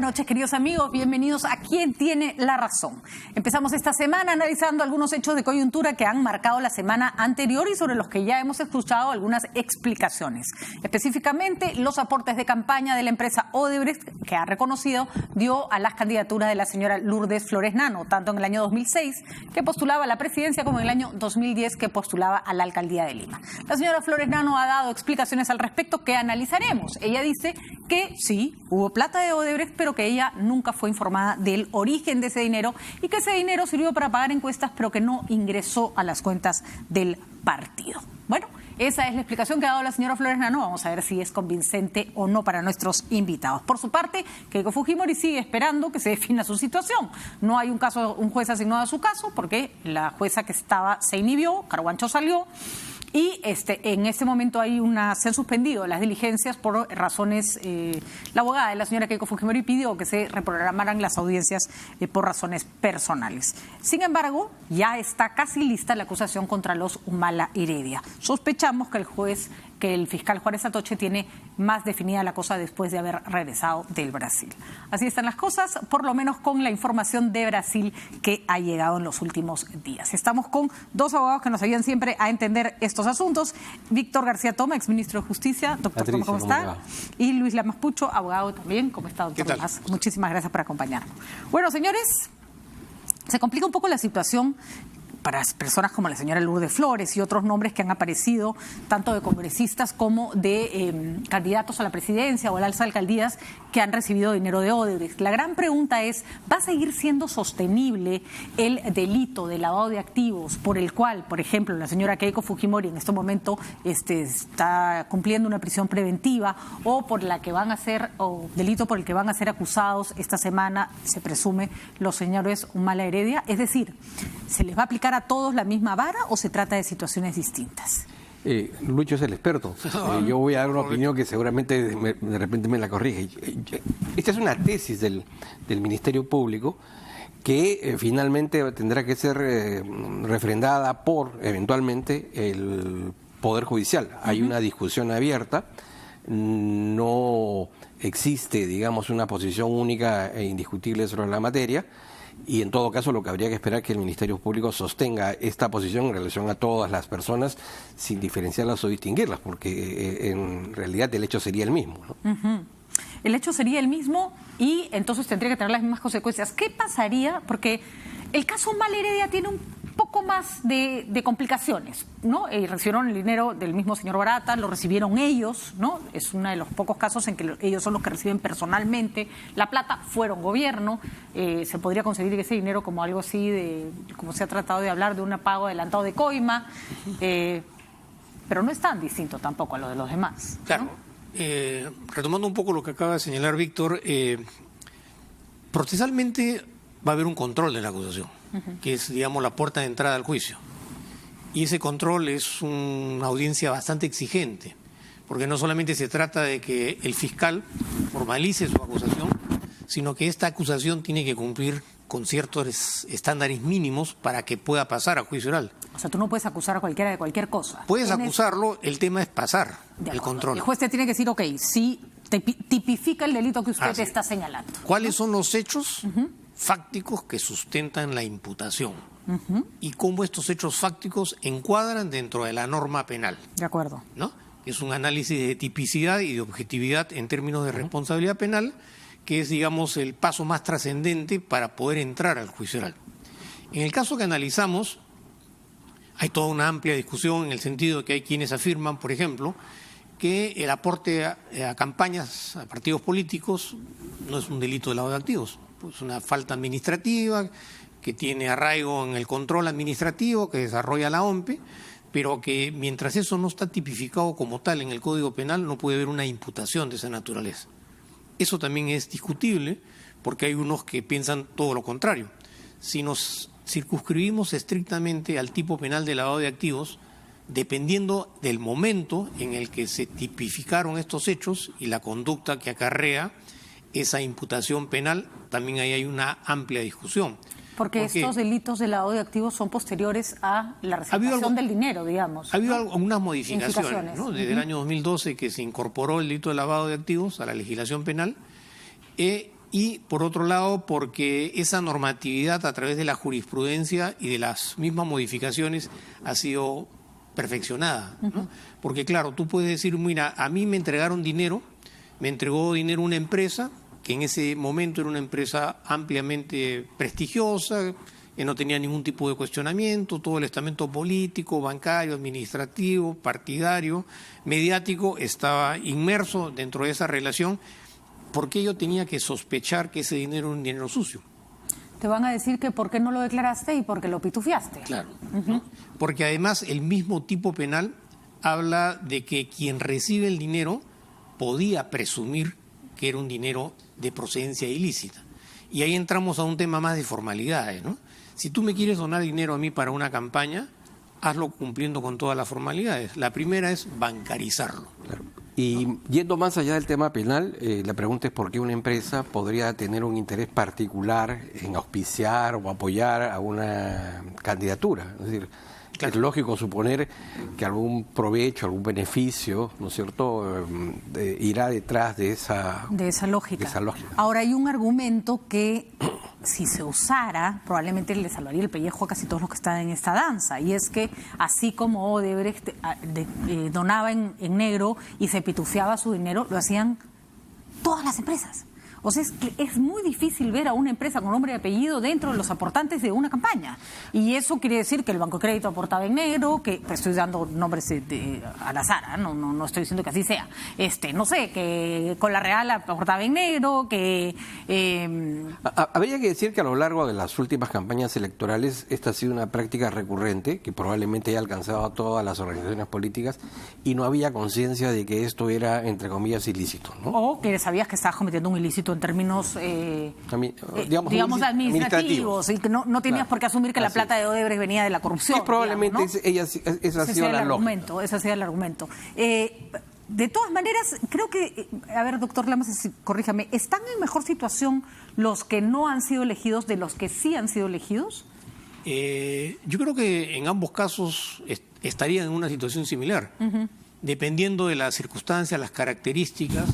noches, queridos amigos. Bienvenidos a ¿Quién tiene la razón? Empezamos esta semana analizando algunos hechos de coyuntura que han marcado la semana anterior y sobre los que ya hemos escuchado algunas explicaciones. Específicamente, los aportes de campaña de la empresa Odebrecht, que ha reconocido, dio a las candidaturas de la señora Lourdes Flores Nano, tanto en el año 2006, que postulaba a la presidencia, como en el año 2010, que postulaba a la alcaldía de Lima. La señora Flores Nano ha dado explicaciones al respecto que analizaremos. Ella dice que sí, hubo plata de Odebrecht, pero que ella nunca fue informada del origen de ese dinero y que ese dinero sirvió para pagar encuestas, pero que no ingresó a las cuentas del partido. Bueno, esa es la explicación que ha dado la señora Flores Nano. Vamos a ver si es convincente o no para nuestros invitados. Por su parte, Keiko Fujimori sigue esperando que se defina su situación. No hay un juez asignado a su caso, porque la jueza que estaba se inhibió, Carguancho salió. Y en este momento se han suspendido las diligencias por razones, la abogada de la señora Keiko Fujimori pidió que se reprogramaran las audiencias por razones personales. Sin embargo, ya está casi lista la acusación contra los Humala Heredia. Sospechamos que el fiscal Juárez Atoche tiene más definida la cosa después de haber regresado del Brasil. Así están las cosas, por lo menos con la información de Brasil que ha llegado en los últimos días. Estamos con dos abogados que nos ayudan siempre a entender estos asuntos. Víctor García Toma, exministro de Justicia. Doctor Toma, ¿cómo está? Y Luis Lamas Pucho, abogado también. ¿Cómo está, doctor Lamas? Muchísimas gracias por acompañarnos. Bueno, señores, se complica un poco la situación para personas como la señora Lourdes Flores y otros nombres que han aparecido, tanto de congresistas como de candidatos a la presidencia o a las alcaldías que han recibido dinero de Odebrecht. La gran pregunta es, ¿va a seguir siendo sostenible el delito de lavado de activos por el cual, por ejemplo, la señora Keiko Fujimori en este momento está cumpliendo una prisión preventiva o delito por el que van a ser acusados esta semana, se presume, los señores Humala Heredia? Es decir, ¿se les va a aplicar a todos la misma vara o se trata de situaciones distintas? Lucho es el experto. Yo voy a dar una opinión que seguramente de repente me la corrige. Esta es una tesis del Ministerio Público que finalmente tendrá que ser refrendada por, eventualmente, el Poder Judicial. Hay una discusión abierta. No existe, digamos, una posición única e indiscutible sobre la materia. Y en todo caso lo que habría que esperar es que el Ministerio Público sostenga esta posición en relación a todas las personas sin diferenciarlas o distinguirlas, porque en realidad el hecho sería el mismo, ¿no? Uh-huh. El hecho sería el mismo y entonces tendría que tener las mismas consecuencias. ¿Qué pasaría? Porque el caso Humala Heredia tiene un poco más de complicaciones, ¿no? Recibieron el dinero del mismo señor Barata, lo recibieron ellos, ¿no? Es uno de los pocos casos en que ellos son los que reciben personalmente la plata, fueron gobierno. Se podría conseguir ese dinero como algo así, como se ha tratado de hablar, de un pago adelantado de coima, pero no es tan distinto tampoco a lo de los demás, ¿no? Claro. Retomando un poco lo que acaba de señalar Víctor, procesalmente va a haber un control de la acusación, que es, digamos, la puerta de entrada al juicio. Y ese control es una audiencia bastante exigente, porque no solamente se trata de que el fiscal formalice su acusación, sino que esta acusación tiene que cumplir con ciertos estándares mínimos para que pueda pasar a juicio oral. O sea, tú no puedes acusar a cualquiera de cualquier cosa. Puedes acusarlo, el tema es pasar el control. El juez te tiene que decir, ok, sí, tipifica el delito que usted está señalando. ¿Cuáles son los hechos fácticos que sustentan la imputación? Y cómo estos hechos fácticos encuadran dentro de la norma penal. De acuerdo. ¿No? Es un análisis de tipicidad y de objetividad en términos de responsabilidad penal, que es, digamos, el paso más trascendente para poder entrar al juicio oral. En el caso que analizamos, hay toda una amplia discusión en el sentido de que hay quienes afirman, por ejemplo, que el aporte a campañas, a partidos políticos, no es un delito de lavado de activos. Es una falta administrativa que tiene arraigo en el control administrativo que desarrolla la OMPE, pero que mientras eso no está tipificado como tal en el Código Penal, no puede haber una imputación de esa naturaleza. Eso también es discutible porque hay unos que piensan todo lo contrario. Si nos circunscribimos estrictamente al tipo penal de lavado de activos, dependiendo del momento en el que se tipificaron estos hechos y la conducta que acarrea esa imputación penal, también ahí hay una amplia discusión. Porque estos delitos de lavado de activos son posteriores a la recepción del dinero, digamos. Ha habido algunas modificaciones, ¿no? Desde el año 2012 que se incorporó el delito de lavado de activos a la legislación penal, y por otro lado porque esa normatividad a través de la jurisprudencia y de las mismas modificaciones ha sido perfeccionada, ¿no? Porque claro, tú puedes decir, mira, a mí me entregaron dinero, me entregó dinero una empresa, que en ese momento era una empresa ampliamente prestigiosa, que no tenía ningún tipo de cuestionamiento, todo el estamento político, bancario, administrativo, partidario, mediático, estaba inmerso dentro de esa relación. ¿Por qué yo tenía que sospechar que ese dinero era un dinero sucio? Te van a decir que por qué no lo declaraste y por qué lo pitufiaste. Claro, ¿no? Porque además el mismo tipo penal habla de que quien recibe el dinero podía presumir que era un dinero de procedencia ilícita. Y ahí entramos a un tema más de formalidades, ¿no? Si tú me quieres donar dinero a mí para una campaña, hazlo cumpliendo con todas las formalidades. La primera es bancarizarlo. Claro. Y yendo más allá del tema penal, la pregunta es por qué una empresa podría tener un interés particular en auspiciar o apoyar a una candidatura. Es decir, claro, es lógico suponer que algún provecho, algún beneficio, ¿no es cierto?, irá detrás de esa lógica. Ahora, hay un argumento que si se usara, probablemente le salvaría el pellejo a casi todos los que están en esta danza, y es que así como Odebrecht donaba en negro y se pitufiaba su dinero, lo hacían todas las empresas. O sea, es que es muy difícil ver a una empresa con nombre y apellido dentro de los aportantes de una campaña. Y eso quiere decir que el Banco de Crédito aportaba en negro, que pues, estoy dando nombres al azar, ¿eh? No estoy diciendo que así sea. No sé, que con la Real aportaba en negro, que... Habría que decir que a lo largo de las últimas campañas electorales esta ha sido una práctica recurrente, que probablemente haya alcanzado a todas las organizaciones políticas, y no había conciencia de que esto era, entre comillas, ilícito, ¿no? O que sabías que estabas cometiendo un ilícito en términos digamos administrativos, y que no tenías por qué asumir que la plata de Odebrecht venía de la corrupción. Sí, probablemente digamos, ¿no? esa ha sido la lógica. Ese ha sido el argumento. De todas maneras, creo que, a ver, doctor Lamas, corríjame, ¿están en mejor situación los que no han sido elegidos de los que sí han sido elegidos? Yo creo que en ambos casos estarían en una situación similar, dependiendo de las circunstancias, las características.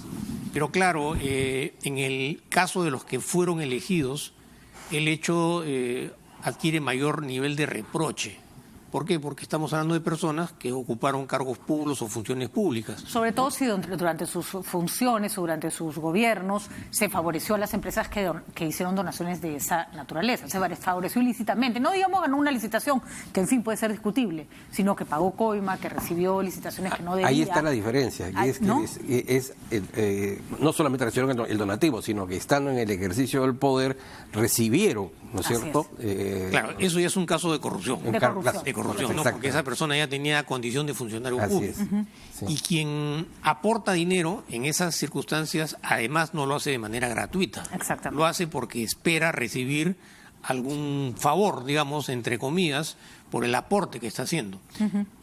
Pero claro, en el caso de los que fueron elegidos, el hecho adquiere mayor nivel de reproche. ¿Por qué? Porque estamos hablando de personas que ocuparon cargos públicos o funciones públicas. Sobre todo si durante sus funciones o durante sus gobiernos se favoreció a las empresas que hicieron donaciones de esa naturaleza. Se favoreció ilícitamente. No digamos ganó una licitación, que en fin puede ser discutible, sino que pagó coima, que recibió licitaciones que no debía. Ahí está la diferencia. Y es ¿no? que no solamente recibieron el donativo, sino que estando en el ejercicio del poder recibieron, ¿no es cierto? Claro, eso ya es un caso de corrupción. De corrupción. ¿no? Porque esa persona ya tenía condición de funcionario público. Sí. Y quien aporta dinero en esas circunstancias, además no lo hace de manera gratuita. Exactamente. Lo hace porque espera recibir algún favor, digamos, entre comillas, por el aporte que está haciendo.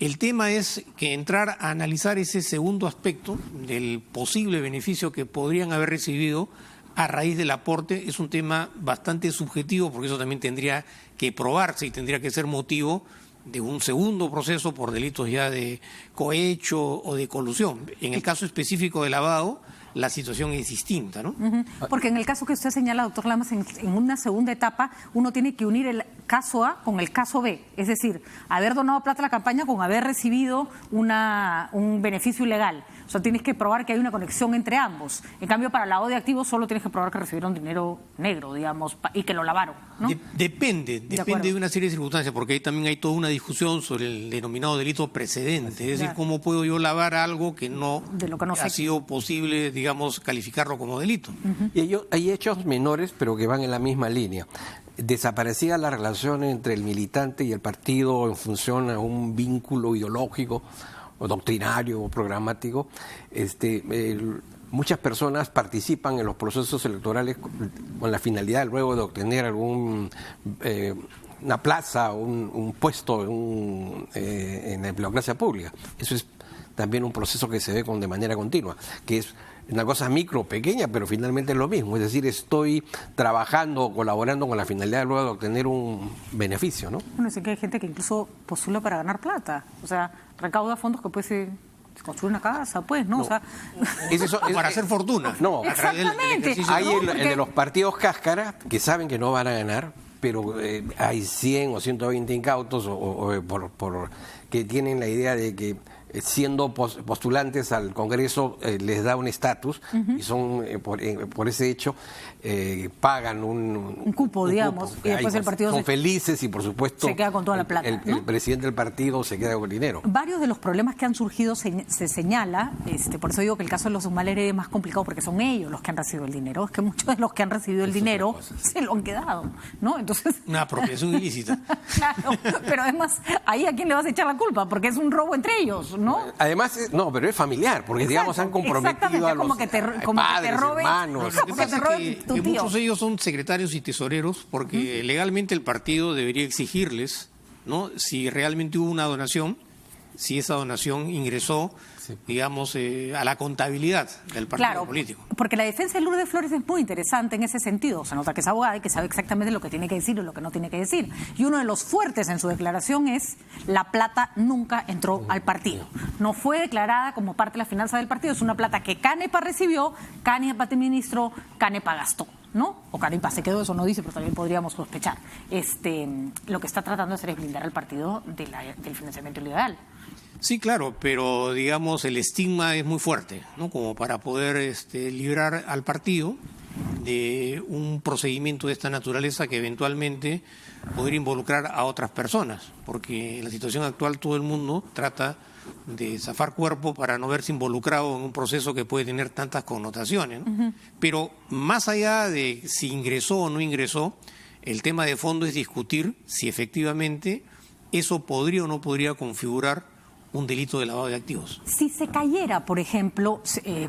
El tema es que entrar a analizar ese segundo aspecto del posible beneficio que podrían haber recibido a raíz del aporte es un tema bastante subjetivo, porque eso también tendría que probarse y tendría que ser motivo de un segundo proceso por delitos ya de cohecho o de colusión. En el caso específico de lavado, la situación es distinta, ¿no? Porque en el caso que usted señala, doctor Lamas, en una segunda etapa uno tiene que unir el caso A con el caso B, es decir, haber donado plata a la campaña con haber recibido un beneficio ilegal. O sea, tienes que probar que hay una conexión entre ambos. En cambio, para el lavado de activos solo tienes que probar que recibieron dinero negro, digamos, y que lo lavaron, ¿no? Depende de una serie de circunstancias, porque ahí también hay toda una discusión sobre el denominado delito precedente, es decir, cómo puedo yo lavar algo que no ha sido posible, digamos, calificarlo como delito. Y hay hechos menores, pero que van en la misma línea. Desaparecía la relación entre el militante y el partido en función a un vínculo ideológico o doctrinario o programático. Muchas personas participan en los procesos electorales con la finalidad luego de obtener una plaza o un puesto en la burocracia pública. Eso es también un proceso que se ve de manera continua, que es una cosa micro, pequeña, pero finalmente es lo mismo. Es decir, estoy trabajando o colaborando con la finalidad luego de obtener un beneficio, ¿no? Bueno, sí que hay gente que incluso postula para ganar plata. O sea, recauda fondos que puede ser Se construye una casa, pues, ¿no? No. O sea, Para hacer fortuna. No. A través del Exactamente. ejercicio Hay de- el de los partidos cáscara que saben que no van a ganar, pero hay 100 o 120 incautos que tienen la idea de que siendo postulantes al Congreso les da un estatus y son por ese hecho pagan un cupo, digamos, y después el partido son felices y por supuesto se queda con toda la plata, ¿no? el presidente del partido se queda con el dinero. varios de los problemas que han surgido se señala, por eso digo que el caso de los Humaleré es más complicado porque son ellos los que han recibido el dinero, es que muchos de los que han recibido el dinero se lo han quedado, ¿no? Entonces Una apropiación ilícita. claro, pero además ahí a quién le vas a echar la culpa porque es un robo entre ellos, ¿no? Además, no, pero es familiar, porque Exacto, digamos han comprometido a como los que te padres, roben, hermanos. Lo que como que te pasa roben es tu que tío. muchos de ellos son secretarios y tesoreros porque legalmente el partido debería exigirles, ¿no? Si realmente hubo una donación, si esa donación ingresó, digamos, a la contabilidad del partido Claro, político. porque la defensa de Lourdes Flores es muy interesante en ese sentido. Se nota que es abogada y que sabe exactamente lo que tiene que decir y lo que no tiene que decir. Y uno de los fuertes en su declaración es la plata nunca entró al partido. No fue declarada como parte de la finanza del partido. Es una plata que Canepa recibió, Canepa administró, Canepa gastó, ¿no? O Canepa se quedó, eso no dice, pero también podríamos sospechar. Lo que está tratando de hacer es blindar al partido del financiamiento ilegal. Sí, claro, pero digamos el estigma es muy fuerte, ¿no? Como para poder librar al partido de un procedimiento de esta naturaleza que eventualmente podría involucrar a otras personas, porque en la situación actual todo el mundo trata de zafar cuerpo para no verse involucrado en un proceso que puede tener tantas connotaciones, ¿no? Pero más allá de si ingresó o no ingresó, el tema de fondo es discutir si efectivamente eso podría o no podría configurar un delito de lavado de activos. Si se cayera, por ejemplo,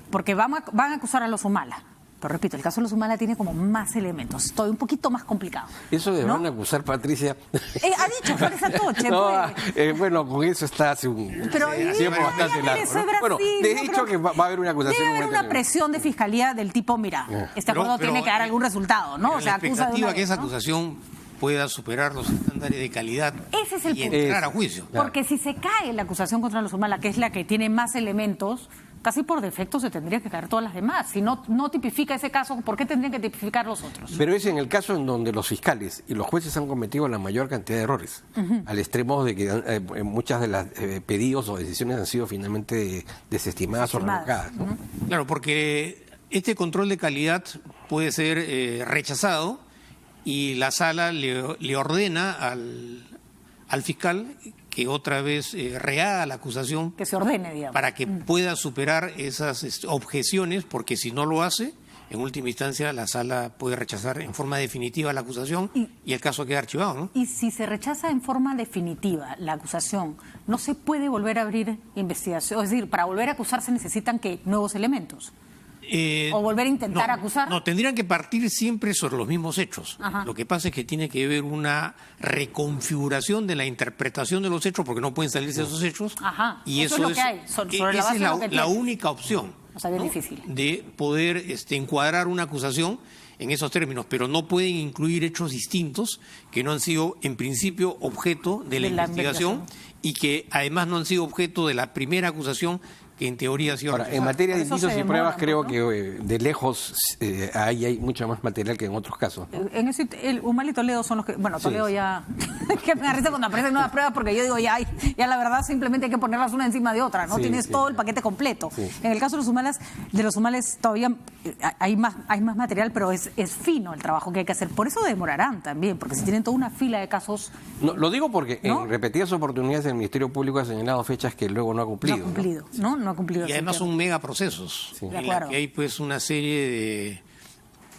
porque van a acusar a los Humala, pero repito, el caso de los Humala tiene como más elementos, estoy un poquito más complicado. Eso de ¿no? van a acusar, Patricia. Ha dicho Flores Atoche, No, pues. bueno, con eso está hace un Pero tiempo bastante largo, eso es ¿no? Bueno, Brasil, de yo hecho creo que va a haber una acusación. Debe haber en un una momento. presión de fiscalía del tipo, mira, este acuerdo tiene que dar algún resultado, ¿no? Pero O sea, la acusa de expectativa una que vez, esa ¿no? acusación pueda superar los estándares de calidad Ese es el y punto. entrar a juicio. Porque si se cae la acusación contra los Humala, que es la que tiene más elementos, casi por defecto se tendría que caer todas las demás. Si no tipifica ese caso, ¿por qué tendrían que tipificar los otros? Pero es en el caso en donde los fiscales y los jueces han cometido la mayor cantidad de errores, al extremo de que muchas de las pedidos o decisiones han sido finalmente desestimadas o revocadas, ¿no? Claro, porque este control de calidad puede ser rechazado y la sala le ordena al fiscal que otra vez rehaga la acusación Que se ordene, digamos. para que pueda superar esas objeciones, porque si no lo hace, en última instancia la sala puede rechazar en forma definitiva la acusación y el caso queda archivado, ¿no? Y si se rechaza en forma definitiva la acusación, no se puede volver a abrir investigación. Es decir, para volver a acusar se necesitan nuevos elementos. O volver a intentar acusar. No, tendrían que partir siempre sobre los mismos hechos. Ajá. Lo que pasa es que tiene que haber una reconfiguración de la interpretación de los hechos, porque no pueden salirse de esos hechos. Ajá. Y Eso es lo que hay, sobre la esa base es de lo que la tienes. única opción. O sea, que es difícil. De poder encuadrar una acusación en esos términos, pero no pueden incluir hechos distintos que no han sido en principio objeto de la investigación y que además no han sido objeto de la primera acusación que en teoría ha sido Ahora, en rechazada. materia de Por eso indicios se y pruebas, demoran, creo ¿no? que de lejos ahí hay mucho más material que en otros casos, ¿no? En ese, el Humala y Toledo son los que... Bueno, Toledo Sí. ya... que me da risa cuando aparecen nuevas pruebas porque yo digo, ya la verdad simplemente hay que ponerlas una encima de otra, ¿no? Sí, Tienes sí. todo el paquete completo. Sí. En el caso de los Humales todavía hay más material, pero es fino el trabajo que hay que hacer. Por eso demorarán también, porque si tienen toda una fila de casos... No, lo digo porque ¿No? en repetidas oportunidades el Ministerio Público ha señalado fechas que luego no ha cumplido. No ha cumplido, ¿no? No ha cumplido. Y además son megaprocesos, Sí. De en la acuerdo. que hay pues una serie de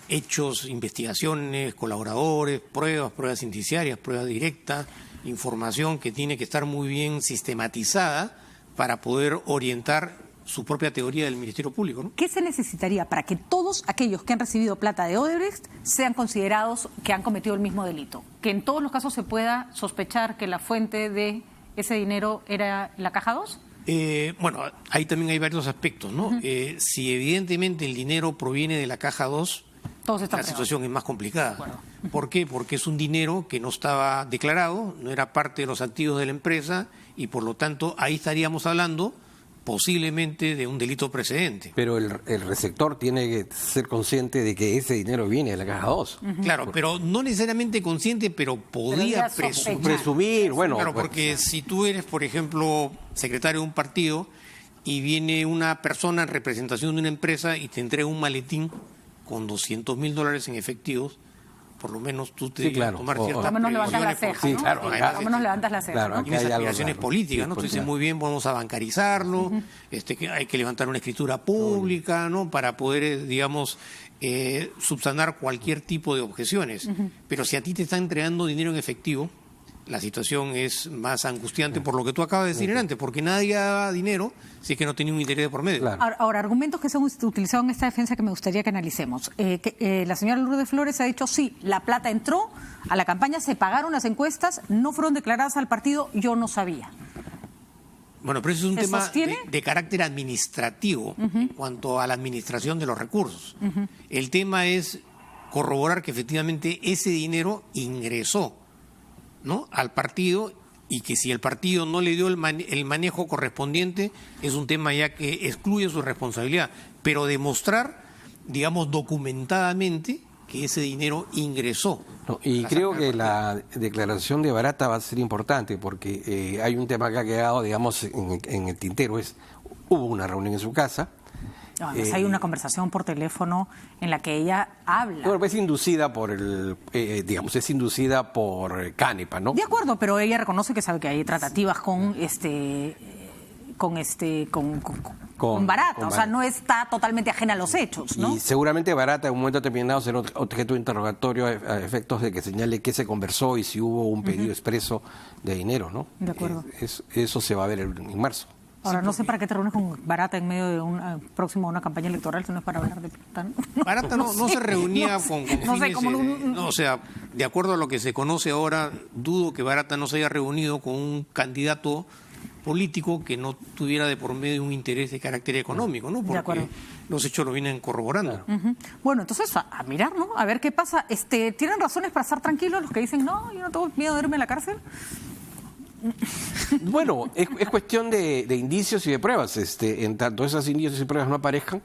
hechos, investigaciones, colaboradores, pruebas indiciarias, pruebas directas, información que tiene que estar muy bien sistematizada para poder orientar su propia teoría del Ministerio Público, ¿no? ¿Qué se necesitaría para que todos aquellos que han recibido plata de Odebrecht sean considerados que han cometido el mismo delito? Que en todos los casos se pueda sospechar que la fuente de ese dinero era la Caja 2. Bueno, ahí también hay varios aspectos, ¿no? Si evidentemente el dinero proviene de la Caja 2, Todos están la fregados. situación es más complicada. acuerdo. ¿Por qué? Porque es un dinero que no estaba declarado, no era parte de los activos de la empresa y por lo tanto ahí estaríamos hablando posiblemente de un delito precedente. Pero el receptor tiene que ser consciente de que ese dinero viene de la caja 2. Claro, pero no necesariamente consciente, pero podría presumir. Presumir, bueno. Claro, porque si tú eres, por ejemplo, secretario de un partido y viene una persona en representación de una empresa y te entrega un maletín con $200,000 en efectivos, por lo menos tú te claro. tomar Por ciertas lo menos levantas la previsiones, ceja, Sí, ¿no? claro, Por acá- lo menos levantas la ceja, Claro, ¿no? acá tienes hay algo aspiraciones raro. políticas, Sí, ¿no? Tú dices, política. muy bien, vamos a bancarizarlo, que hay que levantar una escritura pública, ¿no? Para poder, digamos, subsanar cualquier tipo de objeciones. Pero si a ti te están entregando dinero en efectivo, la situación es más angustiante por lo que tú acabas de decir antes, porque nadie da dinero si es que no tiene un interés de por medio. Claro. Ahora, argumentos que se han utilizado en esta defensa que me gustaría que analicemos. La señora Lourdes Flores ha dicho, sí, la plata entró a la campaña, se pagaron las encuestas, no fueron declaradas al partido, yo no sabía. Bueno, pero eso es un ¿Se tema sostiene? de carácter administrativo en cuanto a la administración de los recursos. El tema es corroborar que efectivamente ese dinero ingresó, ¿no?, al partido, y que si el partido no le dio el manejo correspondiente, es un tema ya que excluye su responsabilidad. Pero demostrar, digamos, documentadamente que ese dinero ingresó. No, y creo que la declaración de Barata va a ser importante porque hay un tema que ha quedado, digamos, en el tintero. Hubo una reunión en su casa. Además, hay una conversación por teléfono en la que ella habla. Bueno, pues es inducida por es inducida por Canepa, ¿no? De acuerdo, pero ella reconoce que sabe que hay tratativas con Barata, o sea, no está totalmente ajena a los hechos, ¿no? Y seguramente Barata en un momento determinado será objeto de interrogatorio a efectos de que señale qué se conversó y si hubo un pedido expreso de dinero, ¿no? De acuerdo. Eso se va a ver en marzo. Ahora, no sé para qué te reúnes con Barata en medio de una campaña electoral, si no es para hablar de plata, ¿no? Barata no se reunía con fines, como o sea, de acuerdo a lo que se conoce ahora, dudo que Barata no se haya reunido con un candidato político que no tuviera de por medio un interés de carácter económico, ¿no? Porque los hechos lo vienen corroborando. Bueno, entonces a mirar, ¿no? A ver qué pasa. ¿Tienen razones para estar tranquilos los que dicen, no, yo no tengo miedo de irme a la cárcel? Bueno, es cuestión de indicios y de pruebas. En tanto esos indicios y pruebas no aparezcan.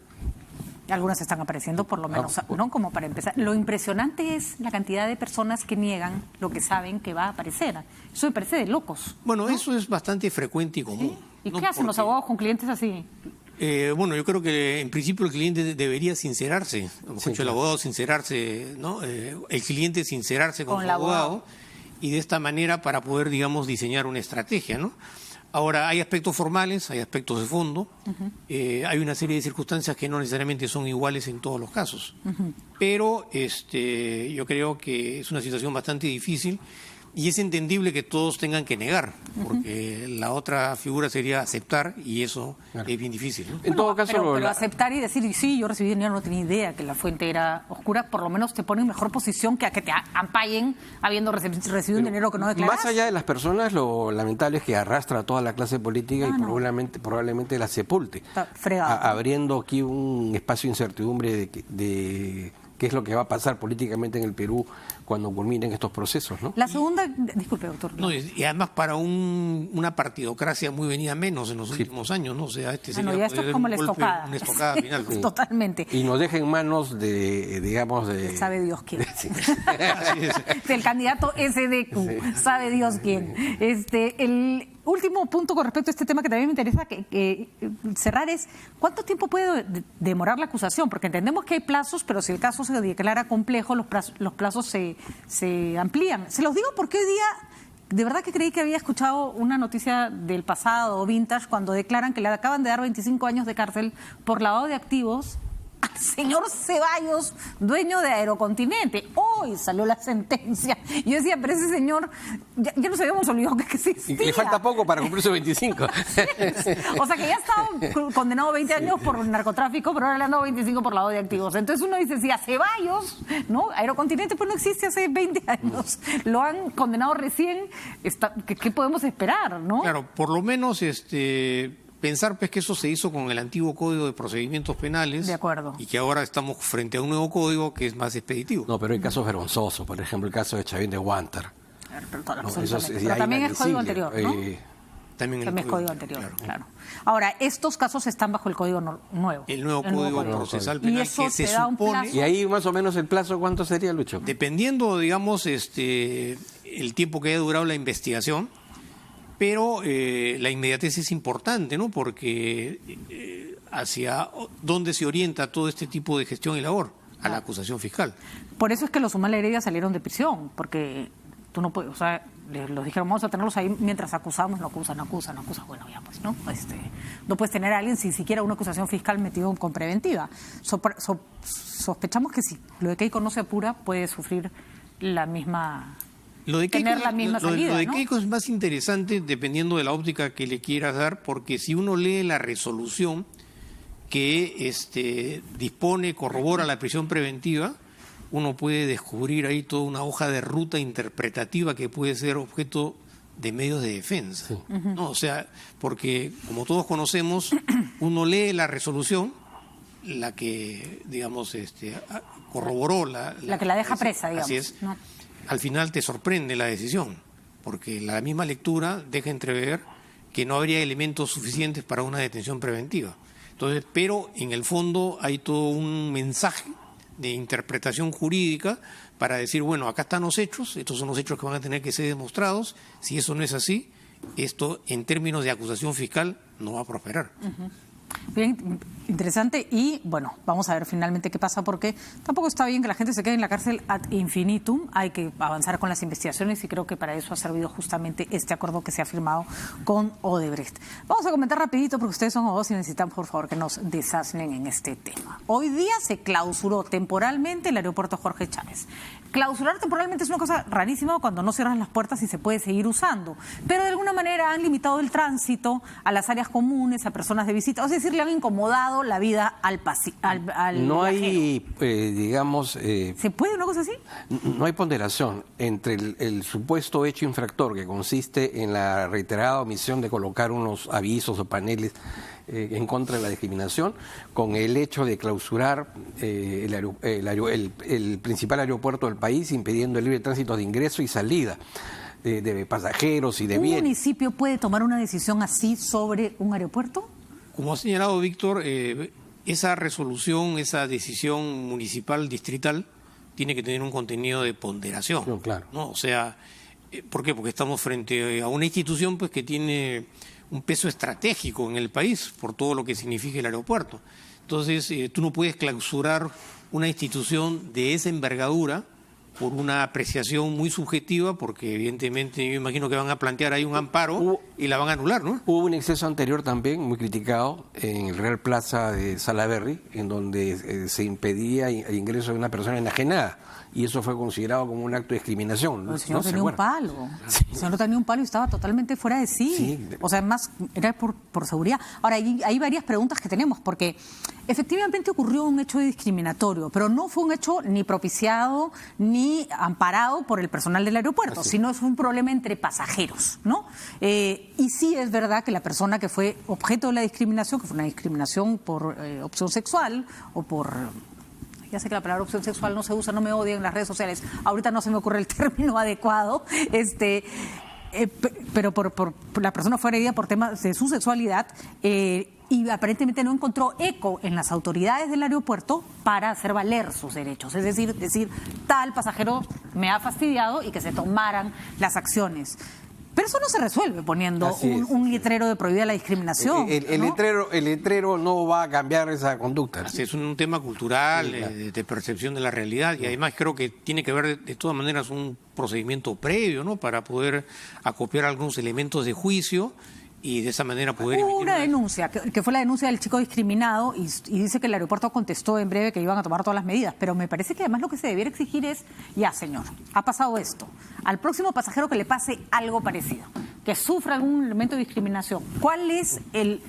Algunas están apareciendo, por lo menos, ¿no? Como para empezar. Lo impresionante es la cantidad de personas que niegan lo que saben que va a aparecer. Eso me parece de locos. Bueno, eso es bastante frecuente y común. ¿Y ¿no? qué hacen los abogados con clientes así? Bueno, yo creo que en principio el cliente debería sincerarse, el abogado sincerarse, ¿no? El cliente sincerarse con su abogado, y de esta manera para poder, digamos, diseñar una estrategia, ¿no? Ahora, hay aspectos formales, hay aspectos de fondo, hay una serie de circunstancias que no necesariamente son iguales en todos los casos, pero yo creo que es una situación bastante difícil. Y es entendible que todos tengan que negar, porque la otra figura sería aceptar, y eso es bien difícil, ¿no? En todo caso, pero aceptar y decir, sí, yo recibí dinero, no tenía idea que la fuente era oscura, por lo menos te pone en mejor posición que a que te ampallen habiendo recibido un dinero que no declaras. Más allá de las personas, lo lamentable es que arrastra a toda la clase política y probablemente la sepulte. Está fregado. Abriendo aquí un espacio de incertidumbre de qué es lo que va a pasar políticamente en el Perú cuando culminen estos procesos, ¿no? La segunda, disculpe, doctor. No, y además para una partidocracia muy venida menos en los últimos años, ¿no? O sea, ya esto es como la estocada. Una estocada final. Sí. Totalmente. Y nos deja en manos de sabe Dios quién. Sí. Así es. Del candidato SDQ, sabe Dios quién. El último punto con respecto a este tema que también me interesa cerrar es, ¿cuánto tiempo puede demorar la acusación? Porque entendemos que hay plazos, pero si el caso se declara complejo, los plazos se amplían. Se los digo porque hoy día, de verdad que creí que había escuchado una noticia del pasado, vintage, cuando declaran que le acaban de dar 25 años de cárcel por lavado de activos al señor Ceballos, dueño de Aerocontinente. Hoy salió la sentencia. Yo decía, pero ese señor, ya nos habíamos olvidado que existía. Y le falta poco para cumplir sus 25. O sea, que ya estaba condenado 20 años por narcotráfico, pero ahora le han dado 25 por lavado de activos. Entonces uno dice, si a Ceballos, ¿no? Aerocontinente pues no existe hace 20 años. Lo han condenado recién. ¿Qué podemos esperar, no? Claro, por lo menos pensar pues que eso se hizo con el antiguo Código de Procedimientos Penales. De acuerdo. Y que ahora estamos frente a un nuevo código que es más expeditivo. No, pero hay casos vergonzosos, por ejemplo el caso de Chavín de Guántar. Pero también es código anterior, ¿no? también en También el código anterior, claro. Ahora, estos casos están bajo el código nuevo. El nuevo Código Procesal Penal, y eso que se te da un supone... plazo. Y ahí más o menos el plazo, ¿cuánto sería, Lucho? Dependiendo, digamos, el tiempo que haya durado la investigación, pero la inmediatez es importante, ¿no? Porque hacia dónde se orienta todo este tipo de gestión y labor, a la acusación fiscal. Por eso es que los Humala Heredia salieron de prisión, porque tú no puedes, o sea, los dijeron, vamos a tenerlos ahí mientras acusamos, no acusan, bueno, ya pues, ¿no? No puedes tener a alguien sin siquiera una acusación fiscal metido con preventiva. Sospechamos que si lo de Keiko no se apura, puede sufrir la misma... tener la misma salida, lo de ¿no? Keiko es más interesante dependiendo de la óptica que le quieras dar, porque si uno lee la resolución que corrobora la prisión preventiva, uno puede descubrir ahí toda una hoja de ruta interpretativa que puede ser objeto de medios de defensa. Sí. ¿No? O sea, porque como todos conocemos, uno lee la resolución, la que, digamos, corroboró la que la deja presa, digamos. Así es. ¿No? Al final te sorprende la decisión, porque la misma lectura deja entrever que no habría elementos suficientes para una detención preventiva. Entonces, pero en el fondo hay todo un mensaje de interpretación jurídica para decir, bueno, acá están los hechos, estos son los hechos que van a tener que ser demostrados. Si eso no es así, esto en términos de acusación fiscal no va a prosperar. Uh-huh. Bien interesante, y bueno, vamos a ver finalmente qué pasa, porque tampoco está bien que la gente se quede en la cárcel ad infinitum. Hay que avanzar con las investigaciones y creo que para eso ha servido justamente este acuerdo que se ha firmado con Odebrecht. Vamos a comentar rapidito porque ustedes son abogados y necesitan por favor que nos desasnen en este tema. Hoy día se clausuró temporalmente el aeropuerto Jorge Chávez. Clausurar temporalmente es una cosa rarísima cuando no cierran las puertas y se puede seguir usando, pero de alguna manera han limitado el tránsito a las áreas comunes, a personas de visita, es decir, le han incomodado la vida al no viajero. Hay, digamos... ¿Se puede una cosa así? No hay ponderación entre el supuesto hecho infractor, que consiste en la reiterada omisión de colocar unos avisos o paneles en contra de la discriminación, con el hecho de clausurar el principal aeropuerto del país, impidiendo el libre tránsito de ingreso y salida de pasajeros y de bienes. ¿Un municipio puede tomar una decisión así sobre un aeropuerto? Como ha señalado Víctor, esa resolución, esa decisión municipal distrital tiene que tener un contenido de ponderación. No, claro. ¿No? O sea, ¿por qué? Porque estamos frente a una institución pues que tiene un peso estratégico en el país por todo lo que significa el aeropuerto. Entonces, tú no puedes clausurar una institución de esa envergadura por una apreciación muy subjetiva, porque evidentemente yo imagino que van a plantear ahí un amparo y la van a anular, ¿no? Hubo un exceso anterior también, muy criticado, en el Real Plaza de Salaberry, en donde se impedía el ingreso de una persona enajenada, y eso fue considerado como un acto de discriminación. El señor ¿no? tenía un palo. Sí. El señor tenía un palo y estaba totalmente fuera de sí. Sí. O sea, además, era por seguridad. Ahora, hay varias preguntas que tenemos, porque efectivamente ocurrió un hecho discriminatorio, pero no fue un hecho ni propiciado ni amparado por el personal del aeropuerto, sino es un problema entre pasajeros, ¿no? Y sí es verdad que la persona que fue objeto de la discriminación, que fue una discriminación por opción sexual o por... Ya sé que la palabra opción sexual no se usa, no me odien en las redes sociales. Ahorita no se me ocurre el término adecuado, pero por la persona fue agredida por temas de su sexualidad y aparentemente no encontró eco en las autoridades del aeropuerto para hacer valer sus derechos. Es decir, tal pasajero me ha fastidiado y que se tomaran las acciones. Pero eso no se resuelve poniendo un letrero de prohibida la discriminación. El letrero no va a cambiar esa conducta. Es un tema cultural, de percepción de la realidad, y además creo que tiene que ver de todas maneras un procedimiento previo, ¿no? Para poder acopiar algunos elementos de juicio y de esa manera poder... Hubo una denuncia, que fue la denuncia del chico discriminado, y dice que el aeropuerto contestó en breve que iban a tomar todas las medidas, pero me parece que además lo que se debiera exigir es, ya señor, ha pasado esto, al próximo pasajero que le pase algo parecido, que sufra algún elemento de discriminación, ¿cuál es el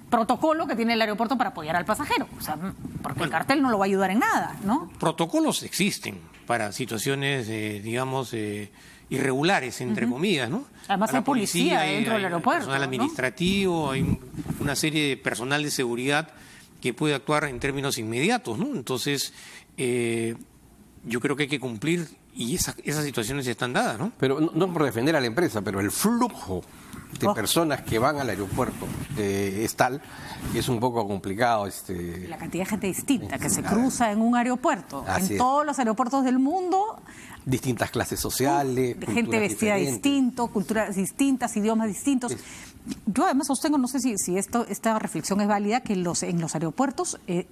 protocolo que tiene el aeropuerto para apoyar al pasajero? O sea, porque el cartel no lo va a ayudar en nada, ¿no? Protocolos existen para situaciones, digamos... irregulares, entre comillas, ¿no? Además hay policía dentro del aeropuerto, personal administrativo, ¿no? Hay una serie de personal de seguridad que puede actuar en términos inmediatos, ¿no? Entonces, yo creo que hay que cumplir Y esas situaciones están dadas, ¿no? Pero no por defender a la empresa, pero el flujo de personas que van al aeropuerto es tal que es un poco complicado. La cantidad de gente distinta que se cruza en un aeropuerto, Así en es. todos los aeropuertos del mundo, Distintas clases sociales, gente culturas vestida diferentes. distinto, culturas distintas, idiomas distintos. Yo además sostengo, no sé si esta reflexión es válida, que en los aeropuertos es